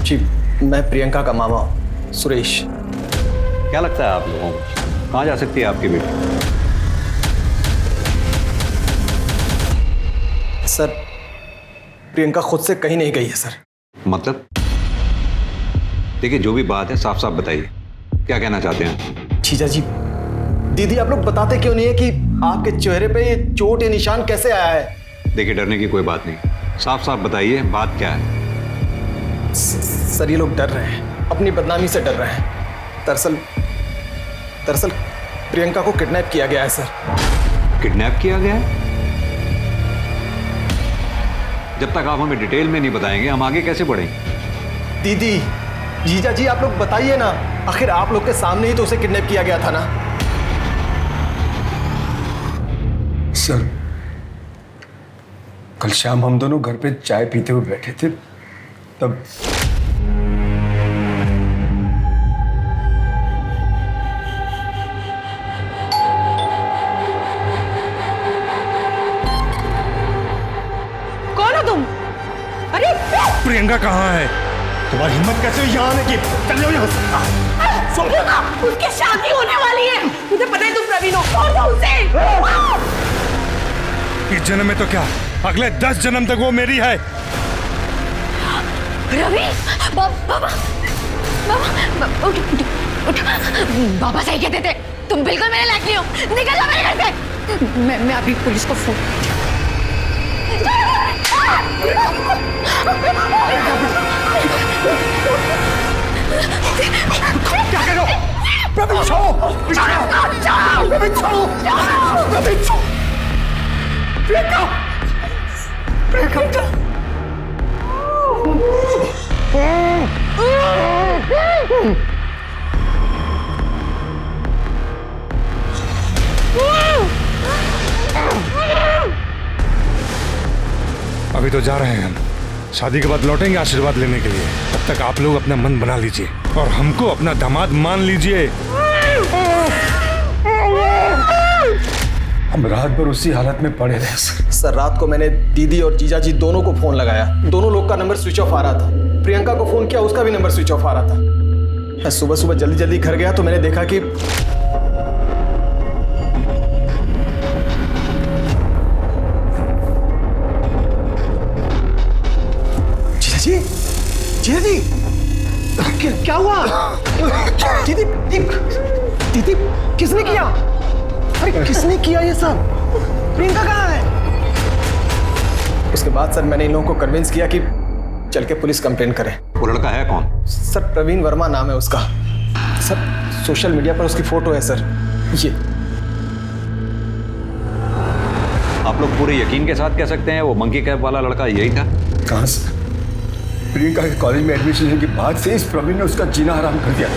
जी, मैं प्रियंका का मामा सुरेश।
क्या लगता है आप लोगों को कहाँ जा सकती है आपकी बेटी?
सर, प्रियंका खुद से कहीं नहीं गई है सर।
मतलब? देखिए, जो भी बात है साफ साफ बताइए, क्या कहना चाहते हैं?
जीजा जी, दीदी आप लोग बताते क्यों नहीं है कि आपके चेहरे पे ये चोट, ये निशान कैसे आया है?
देखिए, डरने की कोई बात नहीं, साफ साफ बताइए बात क्या है।
सर, ये लोग डर रहे हैं, अपनी बदनामी से डर रहे हैं। दरअसल प्रियंका को किडनैप किया गया है सर।
किडनैप किया गया है? जब तक आप हमें डिटेल में नहीं बताएंगे हम आगे कैसे बढ़ेंगे?
दीदी, जीजा जी आप लोग बताइए ना, आखिर आप लोग के सामने ही तो उसे किडनैप किया गया था ना।
सर, कल शाम हम दोनों घर पे चाय पीते हुए बैठे थे, तब
कौन हो तुम? अरे
प्रियंका कहाँ है? तुम्हारी हिम्मत कैसे हुई यहाँ आने की? चल जाओ यहाँ से।
प्रियंका, उसकी शादी होने वाली है। मुझे पता है तुम प्रवीण हो, छोड़ दो उसे।
इस जन्म में तो क्या, अगले 10 जन्म तक वो मेरी है।
रवि, बाबा, उठ, उठ, उठ। बाबा सही कहते थे, तुम बिल्कुल मेरे लायक नहीं हो। निकल जाओ मेरे घर से। मैं अभी पुलिस को फोन।
क्या कर रहे हो? प्रवीण छोड़ो! प्रवीण छोड़ो! प्रवीण छोड़ो! प्रियंका! प्रियंका! अभी तो जा रहे हैं हम, शादी के बाद लौटेंगे आशीर्वाद लेने के लिए। तब तक आप लोग अपना मन बना लीजिए और हमको अपना दामाद मान लीजिए। हम रात भर उसी हालत में पड़े रहे।
सर रात को मैंने दीदी और जीजा जी दोनों को फोन लगाया, दोनों लोग का नंबर स्विच ऑफ आ रहा था। प्रियंका को फोन किया, उसका भी नंबर स्विच ऑफ आ रहा था। मैं सुबह सुबह जल्दी जल्दी घर गया तो मैंने देखा कि जीजा जी क्या हुआ? दीदी दीदी किसने किया? अरे किसने किया ये सब? प्रियंका कहाँ है? उसके बाद सर मैंने इन लोगों को कन्विंस किया कि चल के पुलिस कंप्लेंट करें।
वो लड़का है कौन?
सर प्रवीण वर्मा नाम है उसका। सर सोशल मीडिया पर उसकी फोटो है सर। ये
आप लोग पूरे यकीन के साथ कह सकते हैं वो मंकी कैप वाला लड़का यही था?
कहाँ से? प्रियंका के कॉलेज में एडमिशन के बाद से इस प्रवीण ने उसका जीना हराम कर दिया।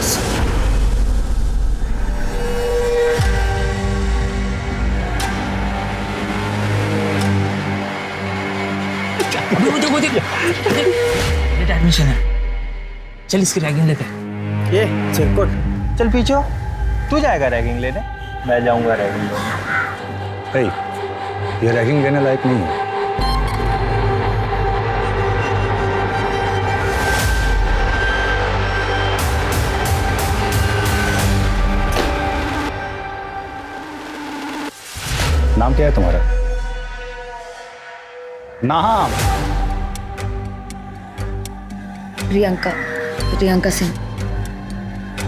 एडमिशन है, चल इसकी रैगिंग लेते।
ये चिरकुट चल पीछे, तू जाएगा रैगिंग लेने? मैं जाऊंगा रैगिंग लेने।
ये रैगिंग लेने लायक नहीं है।
नाम क्या है तुम्हारा? नाम?
प्रियंका सिंह।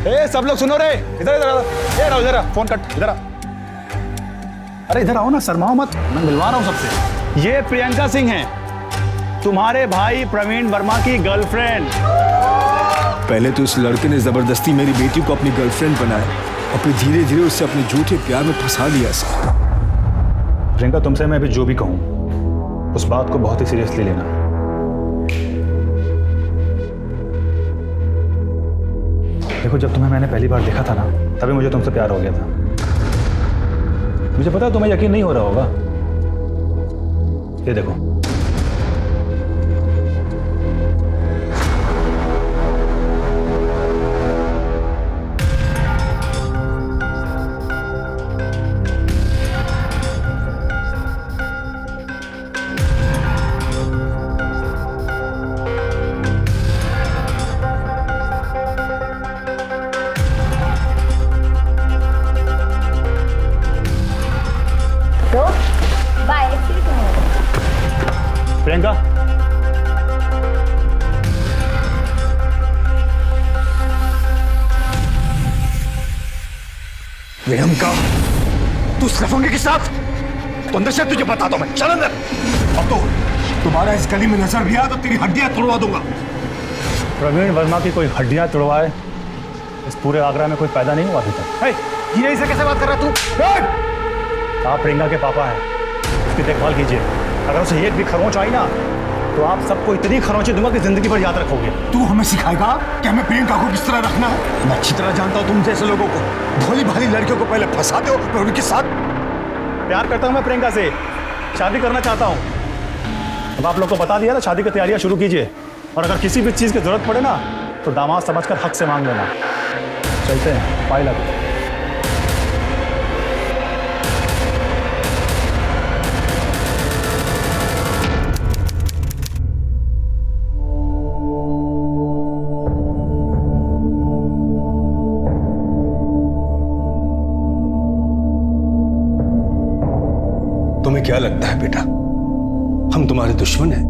ए सब लोग सुनो रे, इधर इधर इधर इधर फोन कट, इधर आ। अरे इधर आओ ना, शर्माओ मत, मैं मिलवा रहा हूं सबसे। ये प्रियंका सिंह हैं, तुम्हारे भाई प्रवीण वर्मा की गर्लफ्रेंड।
पहले तो उस लड़के ने जबरदस्ती मेरी बेटी को अपनी गर्लफ्रेंड बनाया और फिर धीरे धीरे उससे अपने झूठे प्यार में फंसा लिया सर।
प्रियंका, तुमसे मैं अभी जो भी कहूं उस बात को बहुत ही सीरियसली लेना। देखो, जब तुम्हें मैंने पहली बार देखा था ना, तभी मुझे तुमसे प्यार हो गया था। मुझे पता है तुम्हें यकीन नहीं हो रहा होगा। ये देखो, प्रियंका,
प्रियंका, तू उस लफंगे के साथ? तो अंदर से तुझे बताता हूं मैं, चल अंदर। अब तो तुम्हारा इस गली में नजर भी आया तो तेरी हड्डियां तोड़वा दूंगा।
प्रवीण वर्मा की कोई हड्डियां तोड़वाए इस पूरे आगरा में कोई पैदा नहीं हुआ अभी तक।
ये ऐसे कैसे बात कर रहा तू?
आप प्रियंका के पापा हैं, उसकी देखभाल कीजिए। अगर उसे एक भी खरोंच आई ना तो आप सबको इतनी खरोंचे दूंगा कि जिंदगी भर याद रखोगे।
तू हमें सिखाएगा कि हमें प्रियंका को किस तरह रखना है? मैं अच्छी तरह जानता हूं तुम जैसे लोगों को। भोली भाली लड़कियों को पहले फंसाते हो फिर उनके साथ।
प्यार करता हूं मैं प्रियंका से, शादी करना चाहता हूं। अब आप लोग को बता दिया ना, शादी की तैयारियां शुरू कीजिए। और अगर किसी भी चीज की जरूरत पड़े ना तो दामाद समझकर हक से मांग लेना। चलते हैं, पाई लग।
तुम्हें क्या क्या लगता है बेटा, हम तुम्हारे दुश्मन हैं?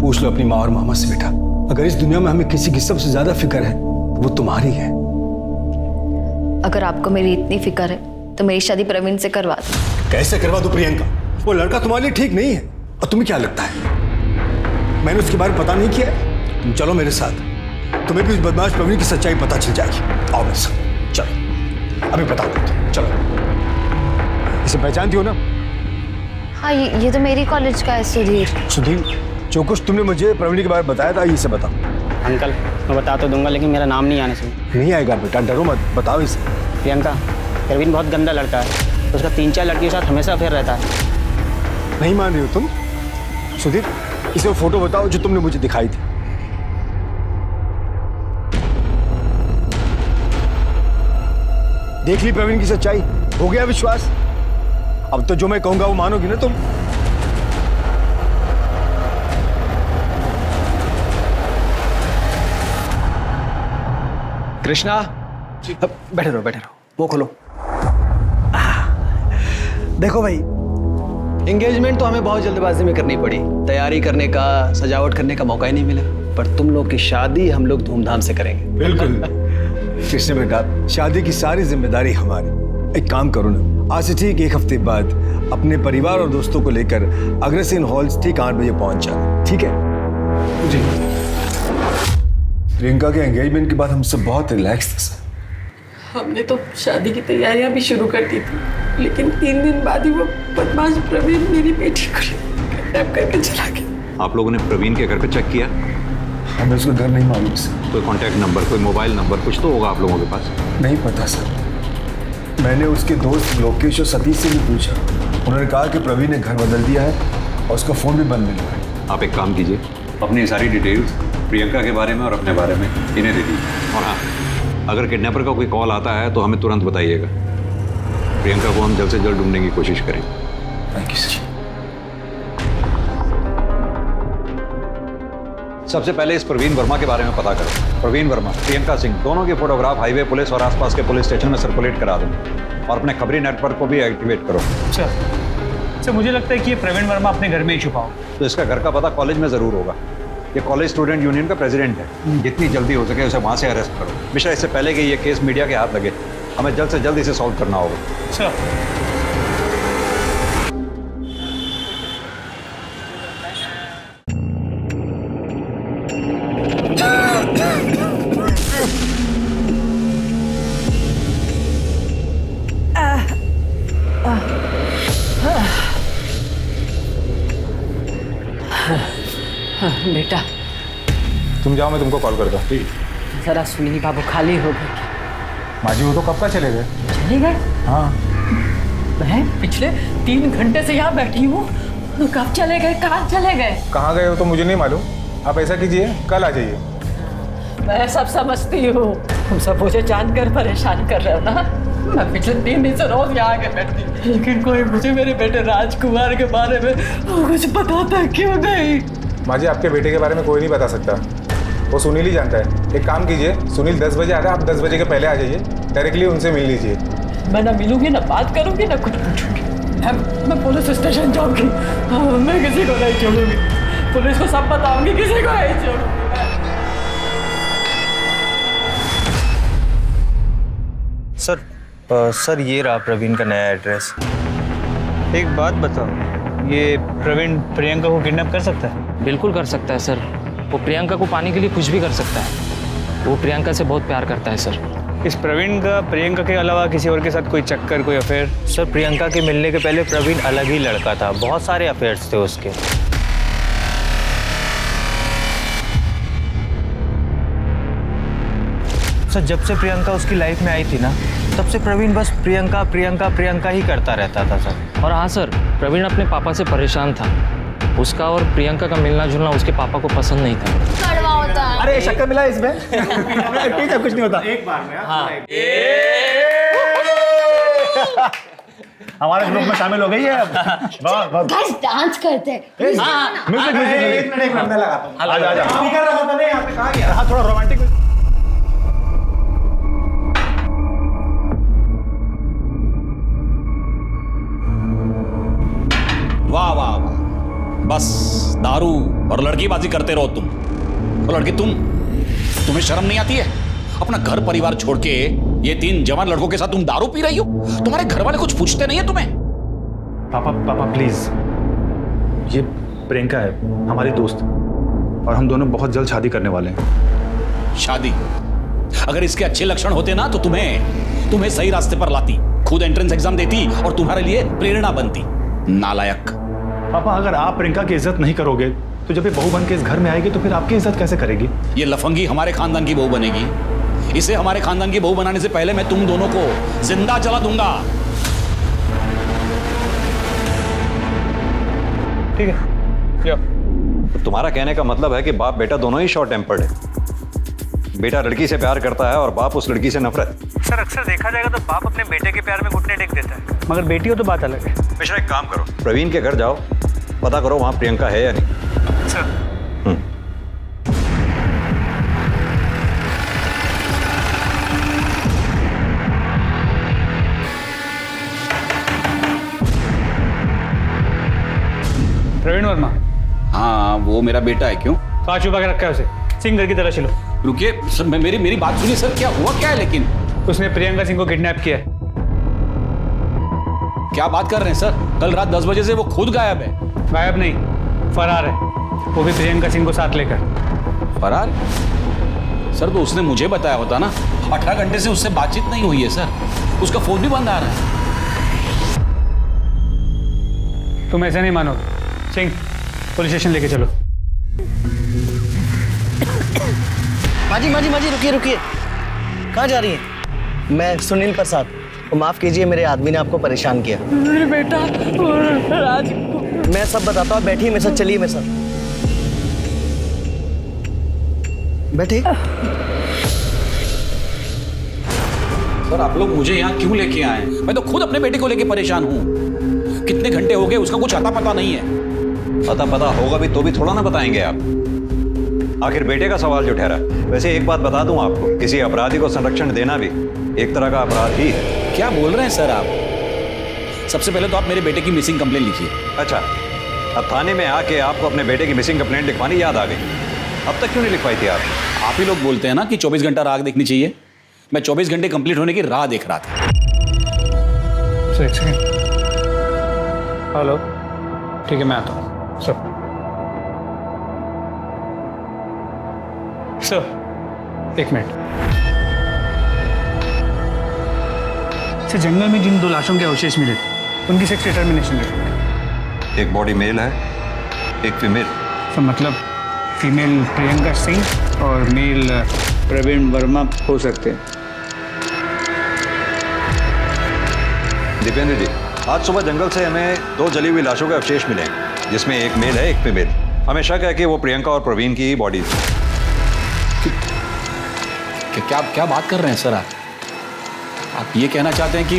पूछ लो अपनी माँ और मामा से बेटा। अगर इस दुनिया में हमें किसी की सबसे ज्यादा फिक्र है तो वो तुम्हारी है।
अगर आपको मेरी इतनी फिक्र है तो मेरी शादी प्रवीण से करवा दो।
कैसे करवा दो प्रियंका? वो लड़का तुम्हारे लिए ठीक नहीं है। और तुम्हें क्या लगता है मैंने उसके बारे में पता नहीं किया? तुम चलो मेरे साथ, तुम्हें भी उस बदमाश प्रवीण की सच्चाई पता चल जाएगी। आओ मेरे साथ, चलो अभी बता दो। चलो, इसे पहचानती हो ना?
हाँ, ये तो मेरी कॉलेज का है, सुधीर।
सुधीर, जो कुछ तुमने मुझे प्रवीण के बारे में बताया था, इसे बताओ।
अंकल, मैं बता तो दूंगा लेकिन मेरा नाम नहीं आने चाहिए।
नहीं आएगा बेटा, डरो मत, बताओ इसे।
प्रियंका, प्रवीण बहुत गंदा लड़का है, उसका 3-4 लड़कियों के साथ हमेशा अफेयर रहता है।
नहीं मान रही हो तुम? सुधीर, इसे वो फोटो बताओ जो तुमने मुझे दिखाई थी। देख ली प्रवीण की सच्चाई? हो गया विश्वास? अब तो जो मैं कहूंगा वो मानोगी ना तुम?
कृष्णा, बैठे रहो बैठे रहो, वो खोलो। देखो भाई, एंगेजमेंट तो हमें बहुत जल्दबाजी में करनी पड़ी, तैयारी करने का, सजावट करने का मौका ही नहीं मिला। पर तुम लोग की शादी हम लोग धूमधाम से करेंगे।
बिल्कुल कृष्ण बेटा, शादी की सारी जिम्मेदारी हमारी। एक काम करो ना, आज से ठीक 1 हफ्ते बाद अपने परिवार और दोस्तों को लेकर अग्रसेन हॉल्स ठीक 8 बजे पहुंच जाना, ठीक है? जी। प्रियंका के एंगेजमेंट के बाद हम सब बहुत रिलैक्स थे सर।
हमने तो शादी की तैयारियां भी शुरू कर दी थी, लेकिन 3 दिन बाद ही वो बदमाश प्रवीण मेरी बेटी को किडनैप करके चला गया।
आप लोगों ने प्रवीण के घर पे चेक किया?
हमें उसका घर नहीं मालूम सर।
कोई कांटेक्ट नंबर, कोई मोबाइल नंबर कुछ तो होगा आप लोगों के पास?
नहीं पता सर। मैंने उसके दोस्त लोकेश और सतीश से भी पूछा, उन्होंने कहा कि प्रवीण ने घर बदल दिया है और उसका फोन भी बंद मिल रहा है।
आप एक काम कीजिए, अपनी सारी डिटेल्स प्रियंका के बारे में और अपने बारे में इन्हें दे दीजिए। और हाँ, अगर किडनैपर का कोई कॉल आता है तो हमें तुरंत बताइएगा। प्रियंका को हम जल्द से जल्द ढूंढने की कोशिश करेंगे।
Thank you sir.
सबसे पहले इस प्रवीण वर्मा के बारे में पता करो। प्रवीण वर्मा, प्रियंका सिंह, दोनों की फोटोग्राफ हाईवे पुलिस और आसपास के पुलिस स्टेशन में सर्कुलेट करा दो और अपने खबरी नेटवर्क को भी एक्टिवेट करो।
सर, मुझे लगता है कि ये प्रवीण वर्मा अपने घर में ही छुपा हो।
तो इसका घर का पता कॉलेज में जरूर होगा। ये कॉलेज स्टूडेंट यूनियन का प्रेसिडेंट है। जितनी जल्दी हो सके उसे वहाँ से अरेस्ट करो। मिश्रा, इससे पहले कि ये केस मीडिया के हाथ लगे, हमें जल्द से जल्द इसे सॉल्व करना होगा।
सर,
बेटा
तुम जाओ, मैं तुमको कॉल करता हूँ।
जरा सुनिए बाबू, खाली हो गए।
माँ जी, वो तो कब का चले गए?
चले गए?
हाँ।
मैं पिछले 3 घंटे से यहाँ बैठी हूँ, कब चले गए, कहाँ चले गए?
कहाँ गए हो तो मुझे नहीं मालूम। आप ऐसा कीजिए, कल आ जाइए।
मैं सब समझती हूँ, तुम सब मुझे जानकर परेशान कर रहे हो ना। मैं पिछले 3 दिन से रोज यहाँ आके बैठती, लेकिन कोई मुझे मेरे बेटे राजकुमार के बारे में कुछ बताता क्यों नहीं?
माँ जी, आपके बेटे के बारे में कोई नहीं बता सकता, वो सुनील ही जानता है। एक काम कीजिए, सुनील 10 बजे आ रहा है, आप 10 बजे के पहले आ जाइए, डायरेक्टली उनसे मिल लीजिए।
मैं ना मिलूंगी, ना बात करूंगी, ना कुछ पूछूंगी। मैं पुलिस स्टेशन जाऊंगी, मैं किसी को नहीं छोड़ूंगी, पुलिस को सब बताऊंगी, किसी को नहीं छोड़ूंगी।
सर ये रहा प्रवीण का नया एड्रेस।
एक बात बताओ, ये प्रवीण प्रियंका को किडनैप कर सकता है?
बिल्कुल कर सकता है सर। वो प्रियंका को पाने के लिए कुछ भी कर सकता है। वो प्रियंका से बहुत प्यार करता है सर।
इस प्रवीण का प्रियंका के अलावा किसी और के साथ कोई चक्कर, कोई अफेयर?
सर, प्रियंका के मिलने के पहले प्रवीण अलग ही लड़का था, बहुत सारे अफेयर्स थे उसके। सर, जब से प्रियंका उसकी लाइफ में आई थी ना, तब से प्रवीण बस प्रियंका प्रियंका प्रियंका ही करता रहता था सर।
और हाँ सर, प्रवीण अपने पापा से परेशान था। उसका और प्रियंका का मिलना जुलना उसके पापा को पसंद नहीं था।
कड़वा होता है।
अरे शक्कर मिला इसमें? कुछ नहीं होता। एक बार में
हाँ।
हमारे ग्रुप में शामिल हो गई है अब। बहुत
गाइस डांस करते हैं।
हाँ, म्यूजिक एक मिनट मैं लगाता हूँ। आजा स्पीकर रखा था नहीं, यहाँ पे कहाँ गया? हाँ, थोड़ा रोमांटिक।
बस दारू और लड़कीबाजी करते रहो तुम। और लड़की तुम्हें शर्म नहीं आती है? अपना घर परिवार छोड़ के ये 3 जवान लड़कों के साथ तुम दारू पी रही हो? तुम्हारे घर वाले कुछ पूछते नहीं है तुम्हें?
पापा प्लीज, ये प्रियंका है हमारी दोस्त, और हम दोनों बहुत जल्द शादी करने वाले हैं।
शादी? अगर इसके अच्छे लक्षण होते ना तो तुम्हें सही रास्ते पर लाती, खुद एंट्रेंस एग्जाम देती और तुम्हारे लिए प्रेरणा बनती। नालायक।
पापा, अगर आप प्रियंका की इज्जत नहीं करोगे तो जब ये बहू बन के इस घर में आएगी तो फिर आपकी इज्जत कैसे करेगी?
ये लफंगी हमारे खानदान की बहू बनेगी। इसे हमारे खानदान की बहू बनाने से पहले मैं तुम दोनों को जिंदा जला दूंगा।
ठीक है।
तुम्हारा कहने का मतलब है कि बाप बेटा दोनों ही शॉर्ट टेम्पर्ड है। बेटा लड़की से प्यार करता है और बाप उस लड़की से नफरत।
सर, अक्सर देखा जाएगा तो बाप अपने बेटे के प्यार में घुटने टेक देता है, मगर बेटी हो तो बात अलग है।
मिश्रा, एक काम करो, प्रवीण के घर जाओ, पता करो वहां प्रियंका है या नहीं।
सर। प्रवीण वर्मा?
हाँ, वो मेरा बेटा है। क्यों?
कहाँ छुपा के रखा है उसे? सिंह घर की तरह चलो।
रुकिए सर, मेरी बात सुनिए सर। क्या हुआ क्या है? लेकिन
उसने प्रियंका सिंह को किडनैप किया है।
क्या बात कर रहे हैं सर? कल रात 10 बजे से वो खुद गायब है।
गायब नहीं, फरार है, वो भी प्रियंका सिंह को साथ लेकर।
फरार? सर, तो उसने मुझे बताया होता ना। 18 घंटे से उससे बातचीत नहीं हुई है सर। उसका फोन भी बंद आ रहा है।
तुम ऐसे नहीं मानोगे। सिंह, पुलिस स्टेशन लेके चलो।
माजी रुकिए। कहाँ जा रही हैं? मैं सुनील प्रसाद। माफ कीजिए, मेरे आदमी ने आपको परेशान किया।
मेरे बेटा राज।
मैं सब बताता हूँ, बैठिए मेरे साथ, चलिए मेरे साथ बैठिए।
सर, आप लोग मुझे यहाँ क्यों लेके आए? मैं तो खुद अपने बेटे को लेके परेशान हूँ। कितने घंटे हो गए, उसका कुछ अता पता नहीं है।
पता होगा भी तो भी थोड़ा ना बताएंगे आप। आखिर बेटे का सवाल जो ठहरा। वैसे एक बात बता दूं आपको, किसी अपराधी को संरक्षण देना भी एक तरह का अपराध ही है।
क्या बोल रहे हैं सर आप? सबसे पहले तो आप मेरे बेटे की मिसिंग कंप्लेंट लिखिए।
अच्छा, अब थाने में आके आपको अपने बेटे की मिसिंग कंप्लेंट लिखवानी याद आ गई। अब तक क्यों नहीं लिखवाई थी आप?
आप ही लोग बोलते हैं ना कि 24 घंटा राह देखनी चाहिए। मैं 24 घंटे कंप्लीट होने की राह देख रहा था।
हेलो, ठीक है, मैं आता हूँ। सर, एक मिनट। जंगल में जिन 2 लाशों के अवशेष मिले थे, उनकी सेक्स डिटर्मिनेशन है।
एक बॉडी मेल है, एक फीमेल।
तो मतलब फीमेल प्रियंका सिंह और मेल प्रवीण वर्मा हो सकते हैं।
दीपेंद्र जी, आज सुबह जंगल से हमें 2 जली हुई लाशों के अवशेष मिले, जिसमें एक मेल है, एक फीमेल। हमें शक है कि वो प्रियंका और प्रवीण की ही बॉडी।
क्या बात कर रहे हैं सर आप ये कहना चाहते हैं कि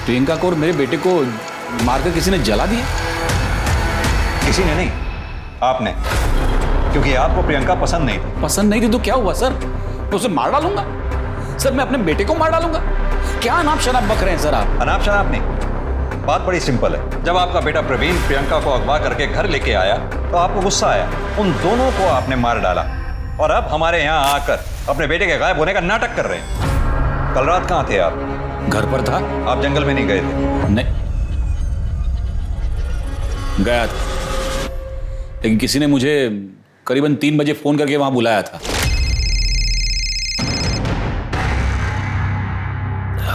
प्रियंका को और मेरे बेटे को मारकर किसी ने जला दिया?
किसी ने नहीं, आपने। क्योंकि आपको प्रियंका पसंद नहीं थी।
पसंद नहीं थी तो क्या हुआ सर? मैं उसे मार डालूंगा सर। मैं अपने बेटे को मार डालूंगा। क्या अनाप शनाप बक रहे हैं सर आप?
अनाप शनाप नहीं, बात बड़ी सिंपल है। जब आपका बेटा प्रवीण प्रियंका को अगवा करके घर लेके आया तो आपको गुस्सा आया, उन दोनों को आपने मार डाला, और अब हमारे यहाँ आकर अपने बेटे के गायब होने का नाटक कर रहे हैं। कल रात कहाँ थे आप?
घर पर था।
आप जंगल में नहीं गए थे?
नहीं, गया था, लेकिन किसी ने मुझे करीबन 3 बजे फोन करके वहां बुलाया था।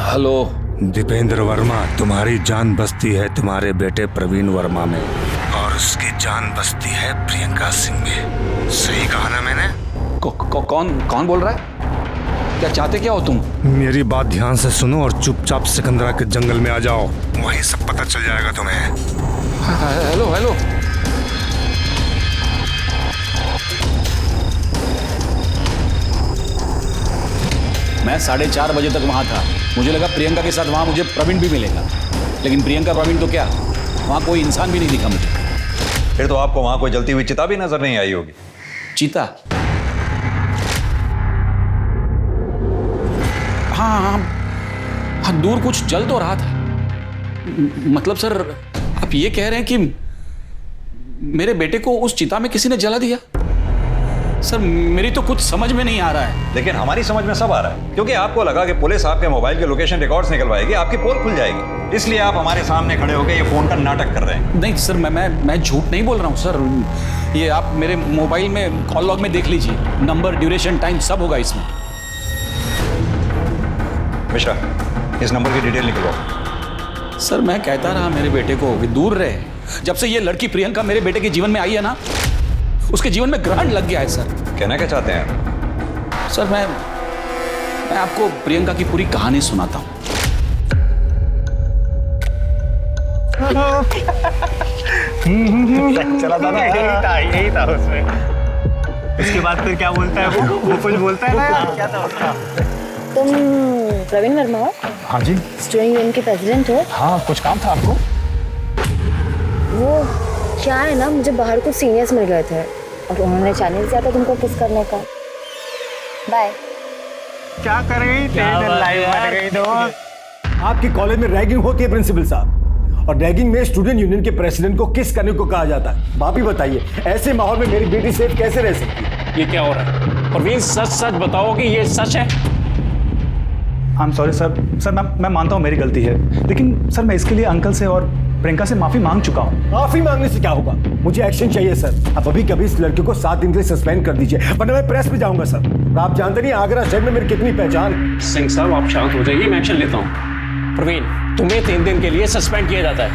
हेलो।
दीपेंद्र वर्मा, तुम्हारी जान बसती है तुम्हारे बेटे प्रवीण वर्मा में, और उसकी जान बसती है प्रियंका सिंह में। सही कहा ना मैंने?
कौन बोल रहा है? क्या चाहते क्या हो तुम?
मेरी बात ध्यान से सुनो और चुपचाप सिकंदरा के जंगल में आ जाओ, वहीं सब पता चल जाएगा तुम्हें।
हेलो। मैं 4:30 बजे तक वहां था। मुझे लगा प्रियंका के साथ वहां मुझे प्रवीण भी मिलेगा, लेकिन प्रियंका प्रवीण तो क्या, वहां कोई इंसान भी नहीं दिखा मुझे।
फिर तो आपको वहां कोई जलती हुई चिता भी नजर नहीं आई होगी।
चिता? हाँ, दूर कुछ जल तो रहा था। मतलब सर, आप ये कह रहे हैं कि मेरे बेटे को उस चिता में किसी ने जला दिया? सर मेरी तो कुछ समझ में नहीं आ रहा है।
लेकिन हमारी समझ में सब आ रहा है, क्योंकि आपको लगा कि पुलिस आपके मोबाइल के लोकेशन रिकॉर्ड्स निकलवाएगी, आपकी पोल खुल जाएगी, इसलिए आप हमारे सामने खड़े होकर ये फोन का नाटक कर रहे हैं।
नहीं सर, मैं झूठ नहीं बोल रहा हूँ सर। ये आप मेरे मोबाइल में कॉल लॉग में देख लीजिए, नंबर, ड्यूरेशन, टाइम सब होगा इसमें।
मिश्रा, इस नंबर की डिटेल निकलवाओ।
सर मैं कहता रहा मेरे बेटे को कि दूर रहे। जब से ये लड़की प्रियंका मेरे बेटे के जीवन में आई है ना, उसके जीवन में ग्रहण लग गया है सर।
कहना क्या चाहते हैं आप?
सर मैं आपको प्रियंका की पूरी कहानी सुनाता हूँ।
चला था ना, यही था उसमें। उसके बाद फिर क्या बोलता है वो कुछ बोलता है ना, क्या था उसका?
तुम प्रवीण वर्मा हो?
हाँ जी।
स्टूडेंट यूनियन के प्रेसिडेंट हो?
हाँ, कुछ काम था आपको?
वो क्या है ना, मुझे बाहर कुछ सीनियर्स मिल गए थे और उन्होंने चैलेंज किया था तुमको किस करने का। बाय।
क्या कर रही थी? लाइव मर गई तो।
आपके कॉलेज में रैगिंग होती है प्रिंसिपल साहब, और रैगिंग में स्टूडेंट यूनियन के प्रेसिडेंट को किस करने को कहा जाता है। आप ही बताइए, ऐसे माहौल में मेरी बेटी सेफ कैसे रह सकती है?
ये क्या हो रहा है? परवीन सच सच बताओ कि ये सच है?
I am sorry sir. Sir मैं मानता हूँ मेरी गलती है, लेकिन सर मैं इसके लिए अंकल से और प्रियंका से माफी मांग चुका हूँ।
माफी मांगने से क्या होगा? मुझे एक्शन चाहिए सर। अब अभी कभी इस लड़के को 7 दिन के लिए सस्पेंड कर दीजिए, वरना मैं प्रेस में जाऊंगा सर। और आप जानते नहीं आगरा शहर में मेरी कितनी पहचान है।
सिंह साहब आप शांत हो जाइए, मैं एक्शन लेता हूँ। प्रवीण, तुम्हें 3 दिन के लिए सस्पेंड किया जाता है।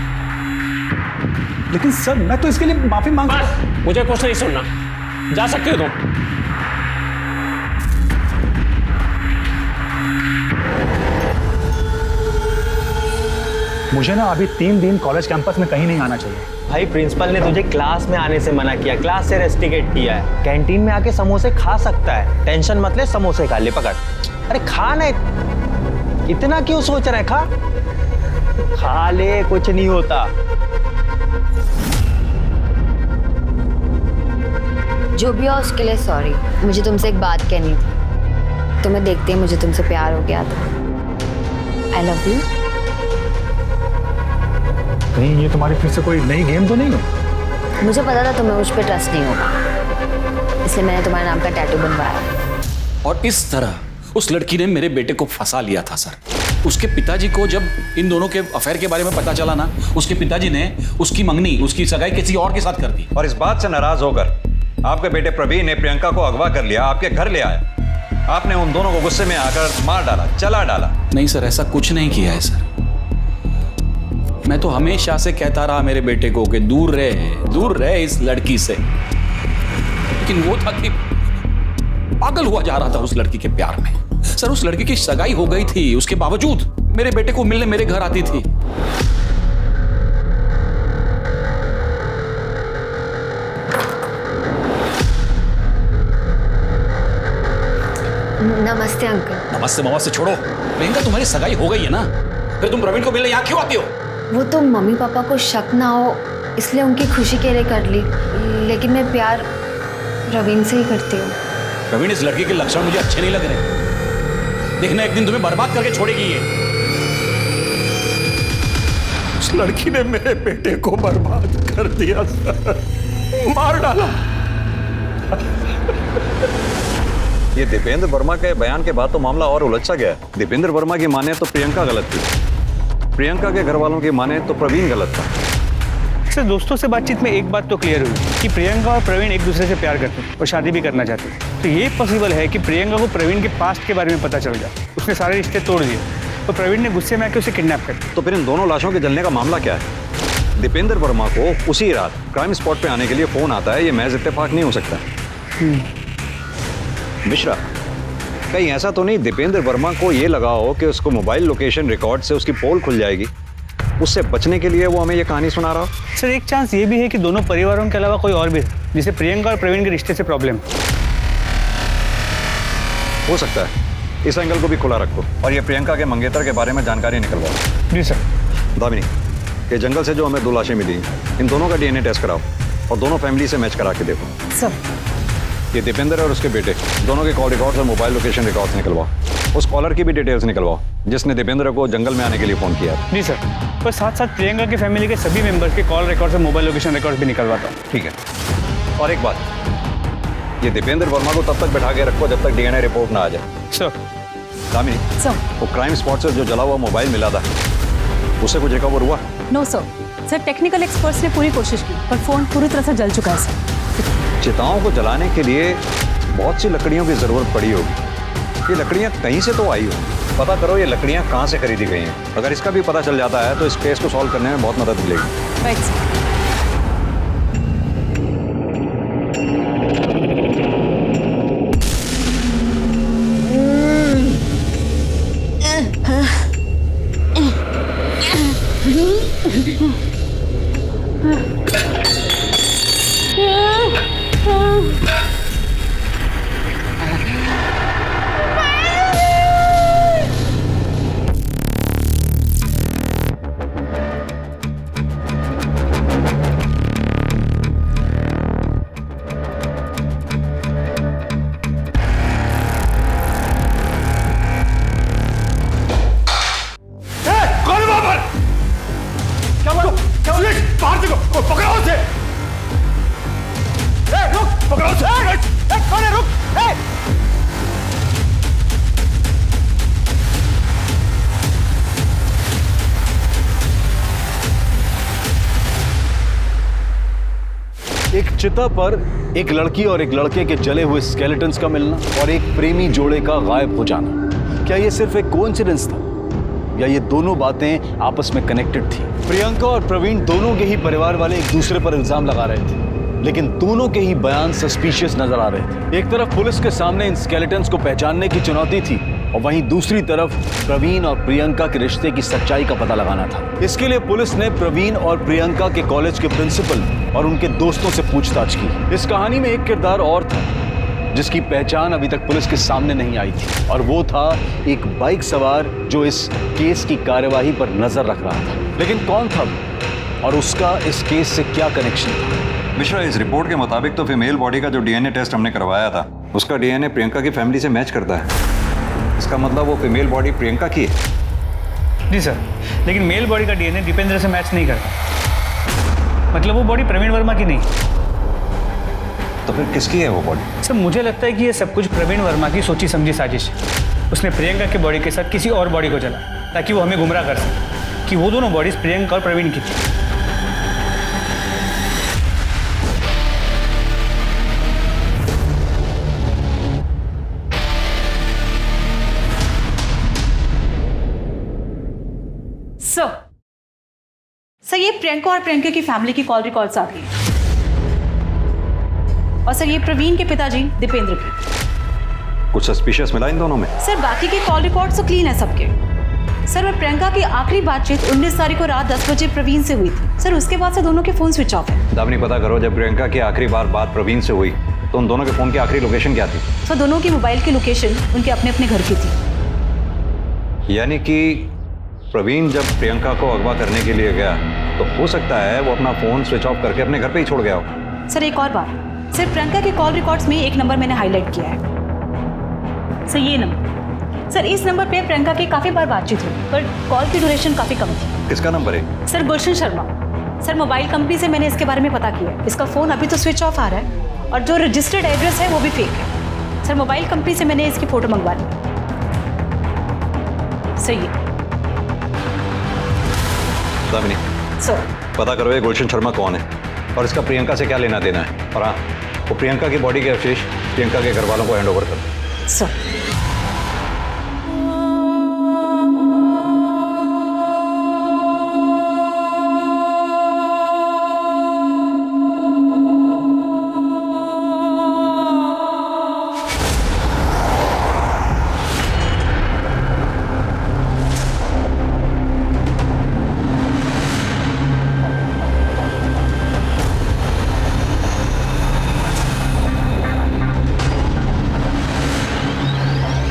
लेकिन सर मैं तो इसके लिए माफी मांग।
बस मुझे कुछ नहीं सुनना, जा सकते हो तुम।
मुझे ना अभी 3 दिन कॉलेज कैंपस में कहीं नहीं आना चाहिए।
भाई प्रिंसिपल ने तुझे क्लास में आने से मना किया, क्लास से रेस्टिकेट किया है। कैंटीन में आके समोसे खा सकता है, टेंशन मत ले, समोसे खा ले, पकड़। अरे खा ना, इतना क्यों सोच रहा है? खा ले, कुछ नहीं होता।
जो भी हो उसके लिए सॉरी। मुझे तुमसे एक बात कहनी थी। तुम्हें देखते ही मुझे तुमसे प्यार हो गया था। I love you.
कहीं ये तुम्हारी फिर से कोई नई गेम तो नहीं है?
मुझे पता था तुम्हें मुझ पर ट्रस्ट नहीं होगा, इसलिए मैंने तुम्हारे नाम का टैटू बनवाया।
और इस तरह उस लड़की ने मेरे बेटे को फंसा लिया था सर। उसके पिताजी को जब इन दोनों के अफेयर के बारे में पता चला ना, उसके पिताजी ने उसकी मंगनी, उसकी सगाई किसी और के साथ कर दी।
और इस बात से नाराज होकर आपके बेटे प्रवीण ने प्रियंका को अगवा कर लिया, आपके घर ले आया। आपने उन दोनों को गुस्से में आकर मार डाला, जला डाला।
नहीं सर, ऐसा कुछ नहीं किया है सर। मैं तो हमेशा से कहता रहा मेरे बेटे को कि दूर रहे इस लड़की से, लेकिन वो था कि पागल हुआ जा रहा था उस लड़की के प्यार में। सर उस लड़की की सगाई हो गई थी, उसके बावजूद मेरे बेटे को मिलने मेरे घर आती थी।
नमस्ते अंकल।
नमस्ते नमस्ते छोड़ो। प्रियंका तुम्हारी सगाई हो गई है ना, फिर तुम प्रवीण को मिलने यहाँ क्यों आती हो?
वो तो मम्मी पापा को शक ना हो इसलिए उनकी खुशी के लिए कर ली, लेकिलेकिन मैं प्यार प्रवीण से ही करती हूँ।
प्रवीण, इस लड़की के लक्षण मुझे अच्छे नहीं लग रहे। देखना एक दिन तुम्हें बर्बाद करके छोड़ेगी ये।
उस लड़की ने मेरे बेटे को बर्बाद कर दिया सर, मार डाला।
ये दीपेंद्र वर्मा के बयान के बाद तो मामला और उलझ गया। दीपेंद्र वर्मा की माने तो प्रियंका गलत थी, प्रियंका के घर वालों की माने तो प्रवीण गलत था।
सर दोस्तों से बातचीत में एक बात तो क्लियर हुई कि प्रियंका और प्रवीण एक दूसरे से प्यार करते हैं और शादी भी करना चाहते हैं। तो ये पॉसिबल है कि प्रियंका को प्रवीण के पास्ट के बारे में पता चल गया, उसने सारे रिश्ते तोड़ दिए, तो प्रवीण ने गुस्से में आके उसे किडनैप कर दिया।
तो फिर इन दोनों लाशों के जलने का मामला क्या है? दीपेंद्र वर्मा को उसी रात क्राइम स्पॉट पे आने के लिए फोन आता है, ये महज इत्तेफाक नहीं हो सकता। मिश्रा, कहीं ऐसा तो नहीं दीपेंद्र वर्मा को ये लगा हो कि उसको मोबाइल लोकेशन रिकॉर्ड से उसकी पोल खुल जाएगी, उससे बचने के लिए वो हमें ये कहानी सुना रहा?
सर एक चांस ये भी है कि दोनों परिवारों के अलावा कोई और भी है जिसे प्रियंका और प्रवीण के रिश्ते से प्रॉब्लम
हो सकता है। इस एंगल को भी खुला रखो और ये प्रियंका के मंगेतर के बारे में जानकारी निकलवाओ।
जी सर।
दामिनी, ये जंगल से जो हमें 2 लाशें मिली, इन दोनों का DNA टेस्ट कराओ और दोनों फैमिली से मैच करा के देखो।
सर।
ये दीपेंद्र और उसके बेटे दोनों के कॉल रिकॉर्ड्स और मोबाइल लोकेशन रिकॉर्ड्स निकलवाओ। उस कॉलर की भी डिटेल्स निकलवाओ जिसने दीपेंद्र को जंगल में आने के लिए फोन किया।
जी सर, और साथ साथ प्रियंका की फैमिली के सभी मेंबर्स के कॉल रिकॉर्ड और मोबाइल लोकेशन रिकॉर्ड भी निकलवाता हूँ।
ठीक है। और एक बात, ये दीपेंद्र वर्मा को तब तक बैठा के रखो जब तक डीएनए रिपोर्ट ना आ जाए।
सर।
दामिनी, वो क्राइम स्पॉट से जो जला हुआ मोबाइल मिला था उससे कुछ रिकवर हुआ?
नो सर, टेक्निकल एक्सपर्ट्स ने पूरी कोशिश की पर फोन पूरी तरह से जल चुका है सर।
चिताओं को जलाने के लिए बहुत सी लकड़ियों की जरूरत पड़ी होगी। ये लकड़ियां कहीं से तो आई हो, पता करो ये लकड़ियां कहाँ से खरीदी गई हैं। अगर इसका भी पता चल जाता है तो इस केस को सॉल्व करने में बहुत मदद मिलेगी।
Right sir.
एक चिता पर एक लड़की और एक लड़के के जले हुए स्केलेटन्स का मिलना और एक प्रेमी जोड़े का गायब हो जाना, क्या ये सिर्फ एक कोइंसिडेंस था या ये दोनों बातें आपस में कनेक्टेड थी? प्रियंका और प्रवीण दोनों के ही परिवार वाले एक दूसरे पर इल्जाम लगा रहे थे, लेकिन दोनों के ही बयान सस्पिशियस नजर आ रहे थे। एक तरफ पुलिस के सामने इन स्केलेटन्स को पहचानने की चुनौती थी और वहीं दूसरी तरफ प्रवीण और प्रियंका के रिश्ते की सच्चाई का पता लगाना था। इसके लिए पुलिस ने प्रवीण और प्रियंका के कॉलेज के प्रिंसिपल और उनके दोस्तों से पूछताछ की। इस कहानी में एक किरदार और था जिसकी पहचान अभी तक पुलिस के सामने नहीं आई थी, और वो था एक बाइक सवार जो इस केस की कार्यवाही पर नजर रख रहा था। लेकिन कौन था और उसका इस केस से क्या कनेक्शन था?
मिश्रा, इस रिपोर्ट के मुताबिक तो फीमेल बॉडी का जो डीएनए टेस्ट हमने करवाया था उसका डीएनए प्रियंका की फैमिली से मैच करता है। इसका मतलब वो फीमेल बॉडी प्रियंका की है।
जी सर, लेकिन मेल बॉडी का डीएनए दीपेंद्र से मैच नहीं करता, मतलब वो बॉडी प्रवीण वर्मा की नहीं।
तो फिर किसकी है वो बॉडी?
सर, मुझे लगता है कि ये सब कुछ प्रवीण वर्मा की सोची समझी साजिश है। उसने प्रियंका की बॉडी के साथ किसी और बॉडी को जला ताकि वो हमें गुमराह कर सके कि वो दोनों बॉडीज प्रियंका और प्रवीण की थी।
सर, ये प्रियंका और प्रियंका की फैमिली की कॉल रिकॉर्ड्स आ गई। और सर, ये प्रवीण के पिताजी दीपेंद्र की।
कुछ सस्पिशियस मिला इन दोनों में?
सर, बाकी के कॉल रिकॉर्ड्स तो क्लीन है सबके। सर, और प्रियंका की आखिरी बातचीत 19 तारीख को रात 10 बजे प्रवीण से हुई थी। सर, उसके बाद से दोनों के फोन स्विच ऑफ है।
दामिनी, पता करो जब प्रियंका की आखिरी बार बात प्रवीण से हुई तो उन दोनों के फोन की आखिरी लोकेशन क्या थी?
सर, दोनों की मोबाइल की लोकेशन उनके अपने अपने घर की थी।
यानी कि प्रवीण जब प्रियंका को अगवा करने के लिए गया तो हो सकता है वो अपना फोन स्विच ऑफ करके अपने घर पे ही छोड़ गया हो।
सर, एक और बात, सर प्रियंका के कॉल रिकॉर्ड्स में एक नंबर मैंने हाईलाइट किया है। सर, ये नंबर। सर, इस नंबर पे प्रियंका की काफी बार बातचीत हुई पर कॉल की ड्यूरेशन काफी कम थी।
किसका नंबर है?
सर, गुलशन शर्मा। सर, मोबाइल कंपनी से मैंने इसके बारे में पता किया। इसका फोन अभी तो स्विच ऑफ आ रहा है और जो रजिस्टर्ड एड्रेस है वो भी फेक है। सर, मोबाइल कंपनी से मैंने इसकी फोटो मंगवा ली। सर, ये
दामिनी,
सर
पता करो ये गुलशन शर्मा कौन है और इसका प्रियंका से क्या लेना देना है। और हाँ, वो प्रियंका की बॉडी के अवशेष प्रियंका के घर वालों को हैंड ओवर कर दो।
सर।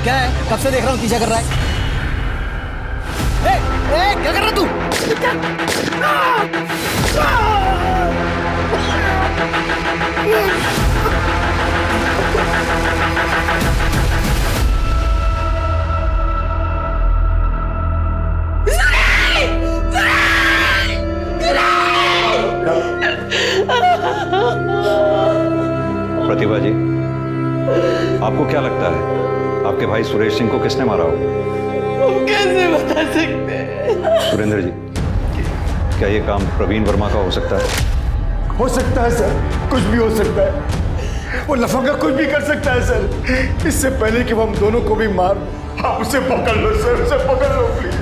क्या है? कब से देख रहा हूँ पीछा कर रहा है। ए, क्या कर रहा तू?
प्रतिभा जी, आपको क्या लगता है आपके भाई सुरेश सिंह को किसने मारा हो?
कैसे बता सकते हैं?
सुरेंद्र जी, क्या ये काम प्रवीण वर्मा का हो सकता है?
हो सकता है सर, कुछ भी हो सकता है। वो लफंगा कुछ भी कर सकता है सर। इससे पहले कि वो हम दोनों को भी मार, आप उसे पकड़ लो सर, उसे पकड़ लो प्लीज।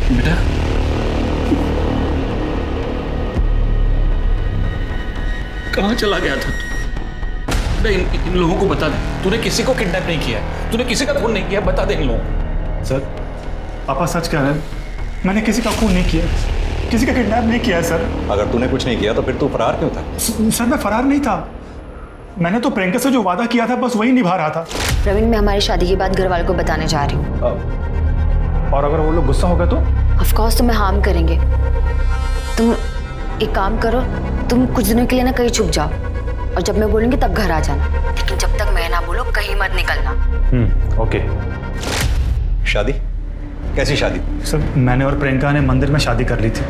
बेटा, कहाँ चला गया था तू? इन लोगों को बता दे, तूने किसी को किडनैप नहीं किया है, तूने किसी का खून नहीं किया, बता दे इन लोगों को।
सर, पापा सच कह रहे हैं, मैंने किसी का खून नहीं किया, किसी का किडनैप नहीं किया है सर।
अगर तूने कुछ नहीं किया तो फिर तू फरार क्यों था?
सर मैं फरार नहीं था, मैंने तो प्रियंका से जो वादा किया था बस वही निभा रहा था।
प्रवीण, मैं हमारी शादी की बात घर वालों को बताने जा रही हूँ।
और अगर वो लोग गुस्सा हो गए तो?
ऑफ कोर्स तुम्हें हार्म करेंगे। तुम एक काम करो, तुम कुछ दिनों के लिए ना कहीं छुप जाओ, और जब मैं बोलूंगी तब घर आ जाना, लेकिन जब तक मैं ना बोलूं कहीं मत निकलना।
ओके।
शादी? कैसी शादी?
सर, मैंने और प्रियंका ने मंदिर में शादी कर ली थी।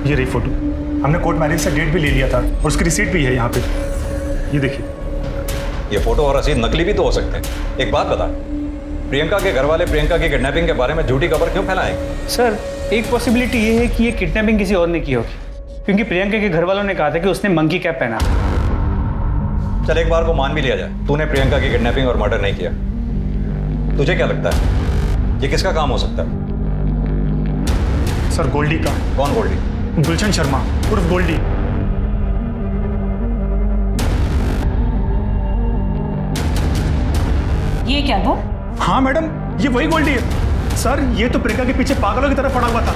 ये रही फोटो, हमने कोर्ट मैरिज से डेट भी ले लिया था और उसकी रिसीट भी है यहाँ पे, ये देखिए।
ये फोटो और रसीद नकली भी तो हो सकते हैं। एक बात बता, प्रियंका के घर वाले प्रियंका की किडनैपिंग के बारे में झूठी खबर क्यों फैलाएंगे?
सर, एक पॉसिबिलिटी ये है कि ये किडनैपिंग किसी और ने की होगी, क्योंकि प्रियंका के घर वालों ने कहा था कि उसने मंकी कैप पहना।
चल एक बार को मान भी लिया जाए, तूने प्रियंका की किडनैपिंग और मर्डर नहीं किया। तुझे क्या लगता है ये किसका काम हो सकता है?
सर, गोल्डी का।
कौन गोल्डी?
गुलशन शर्मा उर्फ गोल्डी।
ये क्या वो?
हाँ मैडम, ये वही गोल्डी है। सर, ये तो प्रियंका के पीछे पागलों की तरह पड़ा हुआ था।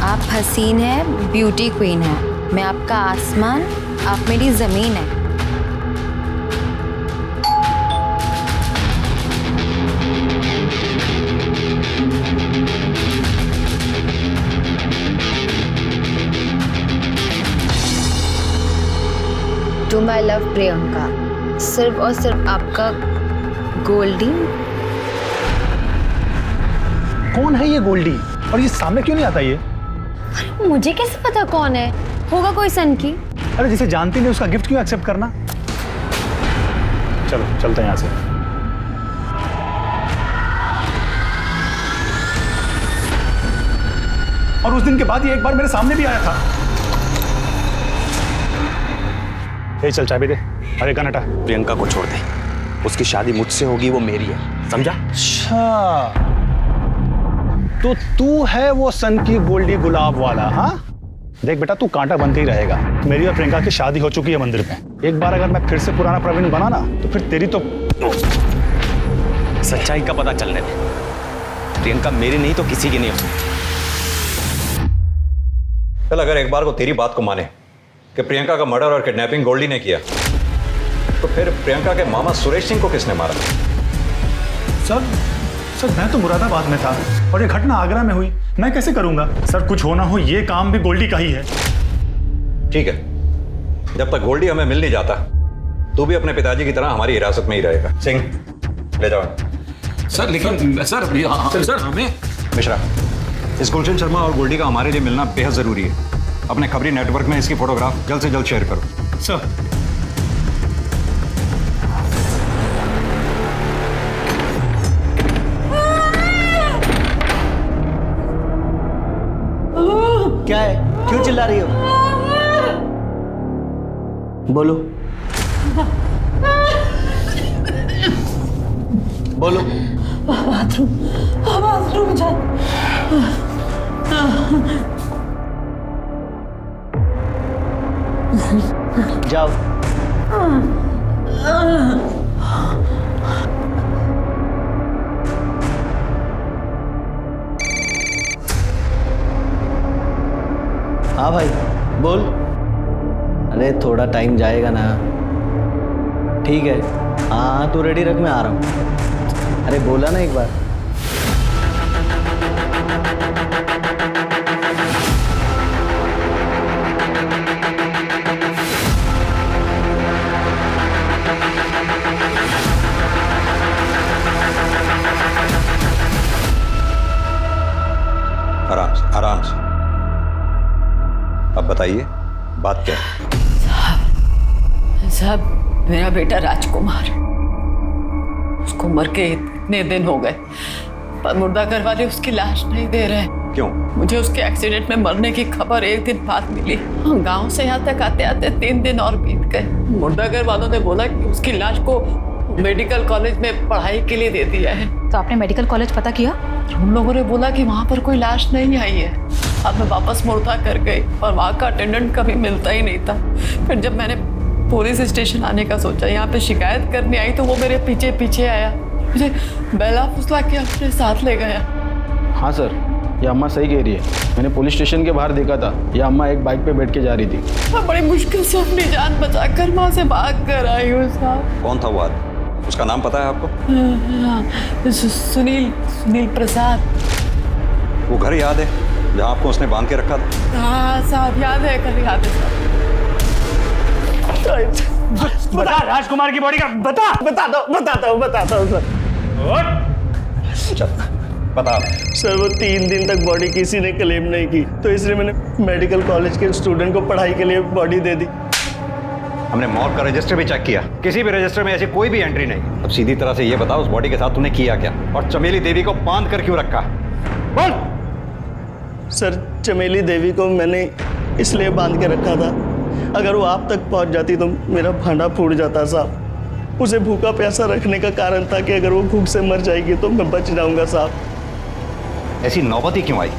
आप हसीन है, ब्यूटी क्वीन है, मैं आपका आसमान, आप मेरी जमीन है। टू माई लव प्रियंका, सिर्फ और सिर्फ आपका गोल्डी।
कौन है ये गोल्डी और ये सामने क्यों नहीं आता ये?
मुझे कैसे पता कौन है? होगा कोई सन की।
अरे जिसे जानती नहीं उसका गिफ्ट क्यों एक्सेप्ट करना? चलो चलते हैं यहाँ से। और उस दिन के बाद ये एक बार मेरे सामने भी आया था। ए, चल चाबी दे। अरे कनटा,
प्रियंका को छोड़ दे, उसकी शादी मुझसे होगी, वो मेरी है, समझा?
अच्छा, तो तू है वो सन की गोल्डी गुलाब वाला? हाँ देख बेटा, तू कांटा बनते ही रहेगा। मेरी और प्रियंका की शादी हो चुकी है मंदिर में। एक बार अगर मैं फिर से पुराना प्रवीण बना ना, तो फिर तेरी तो
सच्चाई का पता चलने दे। प्रियंका मेरी नहीं तो किसी की नहीं हो सकती।
चल, अगर एक बार को तेरी बात को माने कि प्रियंका का मर्डर और किडनैपिंग गोल्डी ने किया, तो फिर प्रियंका के मामा सुरेश सिंह को किसने मारा?
सर, मैं तो मुरादाबाद में था और ये घटना आगरा में हुई, मैं कैसे करूंगा? सर, कुछ होना हो ये काम भी गोल्डी का ही है।
ठीक है, जब तक गोल्डी हमें मिल नहीं जाता, तू भी अपने पिताजी की तरह हमारी हिरासत में ही रहेगा। सिंह, ले जाओ।
सर लेकिन सर हमें
मिश्रा, इस गुलशन शर्मा और गोल्डी का हमारे लिए मिलना बेहद जरूरी है। अपने खबरी नेटवर्क में इसकी फोटोग्राफ जल्द से जल्द शेयर करो।
सर,
क्या है? क्यों चिल्ला रही हो? बोलो बोलो।
बाथरूम जा।
जाओ। हाँ भाई बोल। अरे थोड़ा टाइम जाएगा ना। ठीक है, हाँ तू रेडी रख, मैं आ रहा हूँ। अरे बोला ना एक बार।
आराम से, आराम से। अब बताइए बात क्या है?
साहब मेरा बेटा राजकुमार, उसको मर के इतने दिन हो गए, पर मुर्दाघर वाले उसकी लाश नहीं दे रहे।
क्यों?
मुझे उसके एक्सीडेंट में मरने की खबर एक दिन बाद मिली। गांव से यहाँ तक आते आते 3 दिन और बीत गए। मुर्दाघर वालों ने बोला कि उसकी लाश को मेडिकल कॉलेज में पढ़ाई के लिए दे दिया है।
तो आपने मेडिकल कॉलेज पता किया?
उन लोगों ने बोला कि वहाँ पर कोई लाश नहीं आई है। अब मैं वापस मुर्दाघर गई और वहाँ का अटेंडेंट कभी मिलता ही नहीं था। फिर जब मैंने पुलिस स्टेशन आने का सोचा, यहाँ पे शिकायत करने आई, तो वो मेरे पीछे पीछे आया, मुझे बेला फुसला के अपने साथ ले गया।
हाँ सर, ये अम्मा सही कह रही है। मैंने पुलिस स्टेशन के बाहर देखा था, ये अम्मा एक बाइक पे बैठ के जा रही थी।
मैं बड़ी मुश्किल से अपनी जान बचाकर वहाँ से भाग कर आई हूँ साहब।
कौन था वो आदमी? उसका नाम पता है आपको?
सुनील प्रसाद।
वो घर याद है जहाँ आपको उसने बांध के रखा था?
हाँ साहब याद है, कल याद है साहब।
बता राजकुमार की बॉडी का बताता हूँ सर।
चल बता।
सर वो 3 दिन तक बॉडी किसी ने क्लेम नहीं की, तो इसलिए मैंने मेडिकल कॉलेज के स्टूडेंट को पढ़ाई के लिए बॉडी दे दी।
हमने मॉर्ग का रजिस्टर भी चेक किया, किसी भी रजिस्टर में ऐसी कोई भी एंट्री नहीं। अब सीधी तरह से ये बता, उस बॉडी के साथ तूने किया क्या, और चमेली देवी को बांध कर क्यों रखा? बोल।
सर चमेली देवी को मैंने इसलिए बांध के रखा था, अगर वो आप तक पहुंच जाती तो मेरा भांडा फूट जाता साहब। उसे भूखा प्यासा रखने का कारण था कि अगर वो भूख से मर जाएगी तो मैं बच जाऊंगा साहब।
ऐसी नौबत ही क्यों आई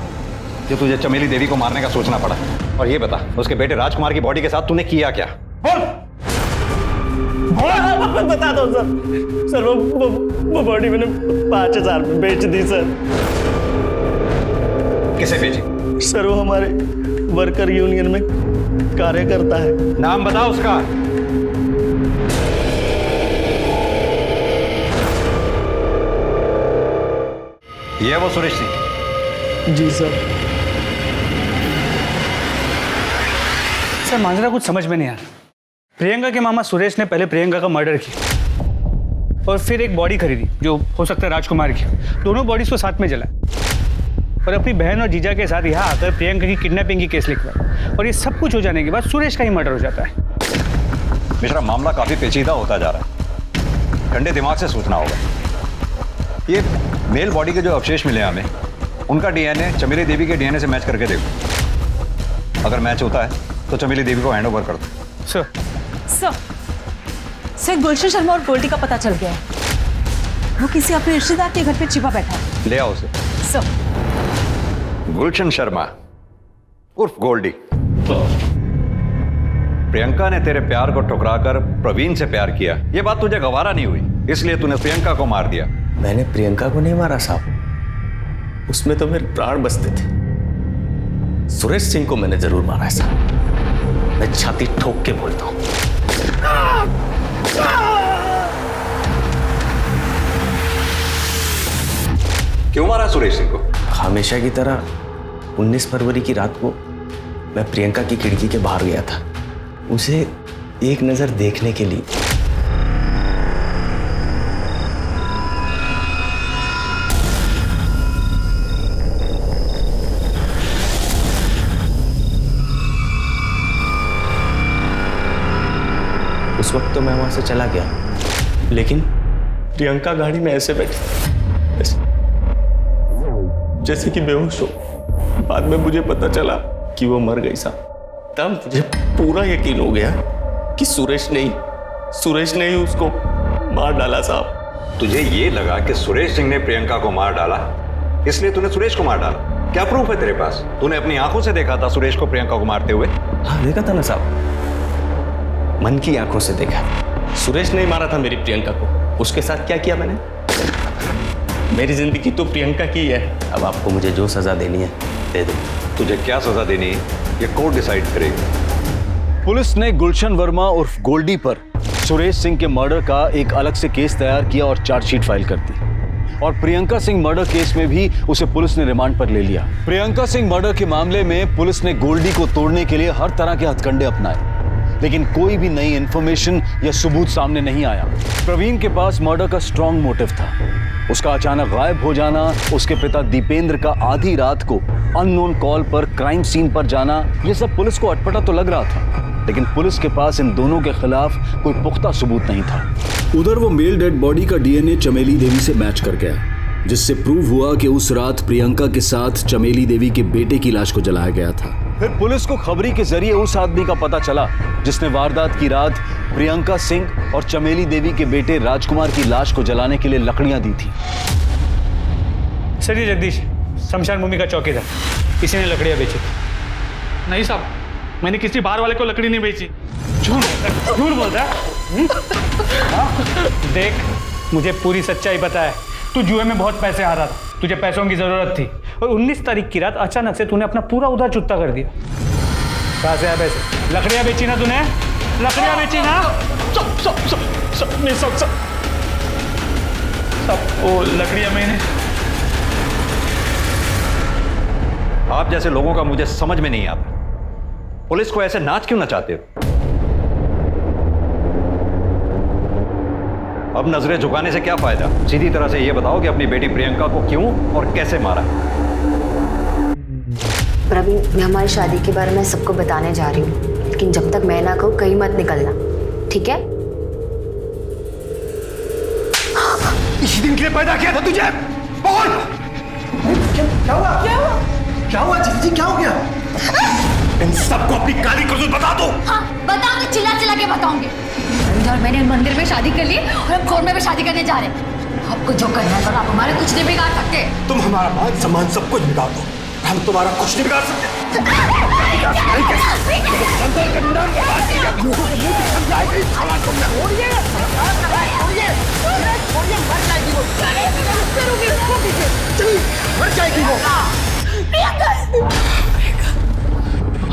जो तुझे चमेली देवी को मारने का सोचना पड़ा? और ये बता, उसके बेटे राजकुमार की बॉडी के साथ तूने किया क्या? बोल।
बता दो सर, वो बॉडी मैंने 5000 में बेच दी सर।
किसे बेची?
सर वो हमारे वर्कर यूनियन में कार्य करता है।
नाम बता उसका। ये वो सुरेश सिंह?
जी सर।
सर मांजरा कुछ समझ में नहीं आया। प्रियंका के मामा सुरेश ने पहले प्रियंका का मर्डर किया और फिर एक बॉडी खरीदी जो हो सकता है राजकुमार की। दोनों बॉडीज को साथ में जलाया और अपनी बहन और जीजा के साथ यहाँ आकर प्रियंका की किडनैपिंग की केस लिखवाया। और ये सब कुछ हो जाने के बाद सुरेश का ही मर्डर हो जाता है।
मिश्रा, मामला काफी पेचीदा होता जा रहा है, ठंडे दिमाग से सोचना होगा। ये मेल बॉडी के जो अवशेष मिले हमें, उनका डीएनए चमेली देवी के डीएनए से मैच करके देखो। अगर मैच होता है तो चमेली देवी को हैंडओवर कर दो।
सर गुलशन शर्मा और गोल्डी का पता चल गया है। वो किसी अपने रिश्तेदार के घर पे छिपा बैठा है।
ले आओ उसे।
सर
गुलशन शर्मा उर्फ गोल्डी। प्रियंका ने तेरे प्यार को ठुकराकर प्रवीण से प्यार किया, ये बात तुझे गवारा नहीं हुई, इसलिए तूने प्रियंका को मार दिया।
मैंने प्रियंका को नहीं मारा साहब, उसमें तो मेरे प्राण बसते थे। सुरेश सिंह को मैंने जरूर मारा है साहब, मैं छाती ठोक के बोलता हूं।
क्यों मारा सुरेश सिंह को?
हमेशा की तरह 19 फरवरी की रात को मैं प्रियंका की खिड़की के बाहर गया था, उसे एक नजर देखने के लिए। उस वक्त तो मैं वहां से चला गया, लेकिन प्रियंका गाड़ी में ऐसे बैठी जैसे कि बेहोश हो। बाद में मुझे पता चला कि वो मर गई साहब। तब मुझे पूरा यकीन हो गया कि सुरेश ने ही उसको मार डाला साहब।
तुझे ये लगा कि सुरेश सिंह ने प्रियंका को मार डाला, इसलिए तूने सुरेश को मार डाला? क्या प्रूफ है तेरे पास? तूने अपनी आंखों से देखा था सुरेश को प्रियंका को मारते हुए?
हाँ देखा था ना साहब, मन की आंखों से देखा। सुरेश ने मारा था मेरी प्रियंका को। उसके साथ क्या किया मैंने? मेरी जिंदगी तो प्रियंका की है। अब आपको मुझे जो सजा देनी है दे दो।
तुझे क्या सजा देनी है ये कोर्ट डिसाइड करेगी।
पुलिस ने गुलशन वर्मा उर्फ गोल्डी पर सुरेश सिंह के मर्डर का एक अलग से केस तैयार किया और चार्जशीट फाइल कर दी। और प्रियंका सिंह मर्डर केस में भी उसे पुलिस ने रिमांड पर ले लिया। प्रियंका सिंह मर्डर के मामले में पुलिस ने गोल्डी को तोड़ने के लिए हर तरह के हथकंडे अपनाए, लेकिन कोई भी नई इंफॉर्मेशन या सबूत सामने नहीं आया। प्रवीण के पास मर्डर का स्ट्रॉन्ग मोटिव था। उसका अचानक गायब हो जाना, उसके पिता दीपेंद्र का आधी रात को अननोन कॉल पर क्राइम सीन पर जाना, ये सब पुलिस को अटपटा तो लग रहा था, लेकिन पुलिस के पास इन दोनों के खिलाफ कोई पुख्ता सबूत नहीं था।
उधर वो मेल डेड बॉडी का डीएनए चमेली देवी से मैच कर गया, जिससे प्रूव हुआ कि उस रात प्रियंका के साथ चमेली देवी के बेटे की लाश को जलाया गया था।
फिर पुलिस को खबरी के जरिए उस आदमी का पता चला जिसने वारदात की रात प्रियंका सिंह और चमेली देवी के बेटे राजकुमार की लाश को जलाने के लिए लकड़ियां दी थी।
सर ये जगदीश शमशान भूमि का चौकीदार, इसी ने लकड़ियां बेची।
नहीं साहब, मैंने किसी बाहर वाले को लकड़ी नहीं बेची।
झूठ बोलता है। देख, मुझे पूरी सच्चाई पता है। तू जुए में बहुत पैसे हारा था, तुझे पैसों की जरूरत थी, और 19 तारीख की रात अचानक से तूने अपना पूरा उधार चुकता कर दिया। कहाँ से आया पैसे? लकड़ियां बेची ना तूने? लकड़ियां बेची ना? सब वो लकड़ियां मैंने।
आप जैसे लोगों का मुझे समझ में नहीं आता, पुलिस को ऐसे नाच क्यों नचाते हो? अब नजरें झुकाने से क्या फायदा? सीधी तरह से यह बताओ कि अपनी बेटी प्रियंका को क्यों और कैसे मारा।
प्रवीण, मैं हमारी शादी के बारे में सबको बताने जा रही हूँ, लेकिन जब तक मैं ना कहूँ कहीं मत निकलना, ठीक है?
इसी दिन के लिए पैदा किया था तुझे। बोल क्या हुआ? क्या हुआ? क्या हुआ जीजी, क्या हो गया? इन सबको अपनी काली करतूत बता दो।
हाँ, बताऊंगी, चिल्ला चिल्ला के बताऊंगी। और मैंने मंदिर में शादी कर ली और हम कोर्ट में भी शादी करने जा रहे हैं। आपको जो करना है, आप हमारे कुछ नहीं बिगाड़ सकते।
तुम हमारा मान सम्मान सब कुछ बिगाड़ दो, हम तुम्हारा कुछ नहीं बिगाड़ सकते।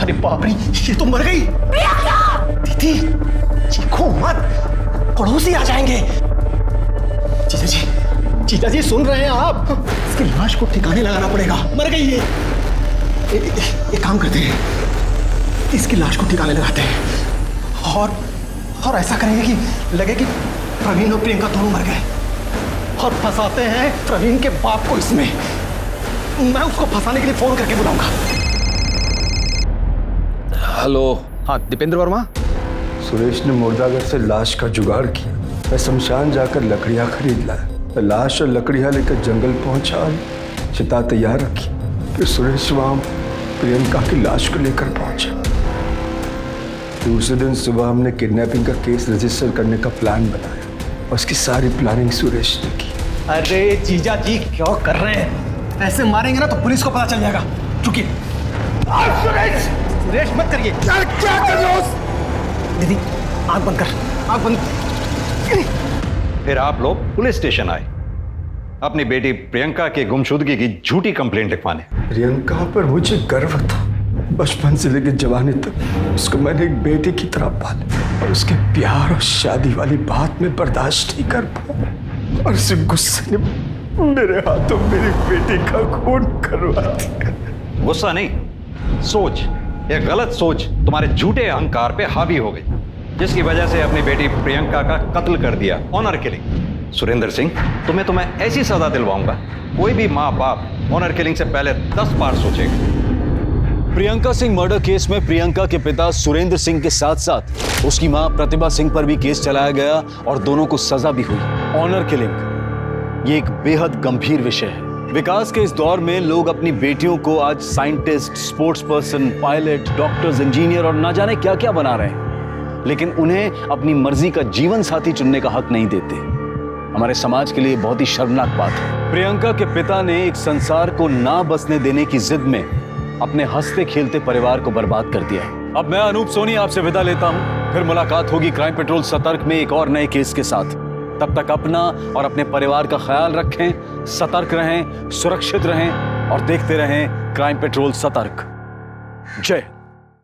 अरे बाप रे, ये तो मर गई। दीदी चीखो मत, पड़ोसी आ जाएंगे। जीजा जी सुन रहे हैं आप? इसकी लाश को ठिकाने लगाना पड़ेगा, मर गई ये। एक काम करते हैं, इसकी लाश को ठिकाने लगाते हैं और ऐसा करेंगे कि लगे कि प्रवीण और प्रियंका दोनों मर गए, और फंसाते हैं प्रवीण के बाप को इसमें। मैं उसको फंसाने के लिए फोन करके बुलाऊंगा।
हेलो।
हाँ दीपेंद्र वर्मा। सुरेश ने मुर्दाघर से लाश का जुगाड़ किया। मैं शमशान जाकर लकड़ियां खरीद लाया। मैं लाश और लकड़ियां लेकर जंगल पहुंचा, चिता तैयार रखी। फिर सुरेश वहां प्रियंका की लाश को लेकर पहुंचा। दूसरे दिन सुबह हमने किडनैपिंग का केस रजिस्टर करने का प्लान बनाया और उसकी सारी प्लानिंग सुरेश ने की। अरे जीजा जी क्यों कर रहे हैं? ऐसे मारेंगे ना तो पुलिस को पता चल जाएगा। चुकी सुरेश मत करिए। क्या कर रहे हो? दीदी आंख बंद कर, आंख बंद।
फिर आप लोग पुलिस स्टेशन आए अपनी बेटी प्रियंका के गुमशुदगी की झूठी कंप्लेंट लिखवाने।
प्रियंका पर मुझे गर्व था। बचपन से लेकर जवानी तक उसको मैंने एक बेटी की तरह पाला, और उसके प्यार और शादी वाली बात में बर्दाश्त नहीं कर पाया, और उस गुस्से ने मेरे हाथों मेरी बेटी का खून करवा दिया।
गुस्सा नहीं, सोच, एक गलत सोच तुम्हारे झूठे अहंकार पे हावी हो गई, जिसकी वजह से अपनी बेटी प्रियंका का कत्ल कर दिया, ऑनर किलिंग। सुरेंद्र सिंह, तुम्हें मैं ऐसी सजा दिलवाऊंगा, कोई भी माँ बाप ऑनर किलिंग से पहले 10 बार सोचेगा।
प्रियंका सिंह मर्डर केस में प्रियंका के पिता सुरेंद्र सिंह के साथ साथ उसकी मां प्रतिभा सिंह पर भी केस चलाया गया और दोनों को सजा भी हुई। ऑनर किलिंग ये एक बेहद गंभीर विषय है। विकास के इस दौर में लोग अपनी बेटियों को आज scientist, sports person, pilot, doctors, engineer और ना जाने क्या क्या बना रहे हैं, लेकिन उन्हें अपनी मर्जी का जीवन साथी चुनने का हक नहीं देते। हमारे समाज के लिए बहुत ही शर्मनाक बात है। प्रियंका के पिता ने एक संसार को ना बसने देने की जिद में अपने हंसते खेलते परिवार को बर्बाद कर दिया है। अब मैं अनूप सोनी आपसे विदा लेता हूं, फिर मुलाकात होगी क्राइम पेट्रोल सतर्क में एक और नए केस के साथ। तब तक अपना और अपने परिवार का ख्याल रखें, सतर्क रहें, सुरक्षित रहें और देखते रहें क्राइम पेट्रोल सतर्क।
जय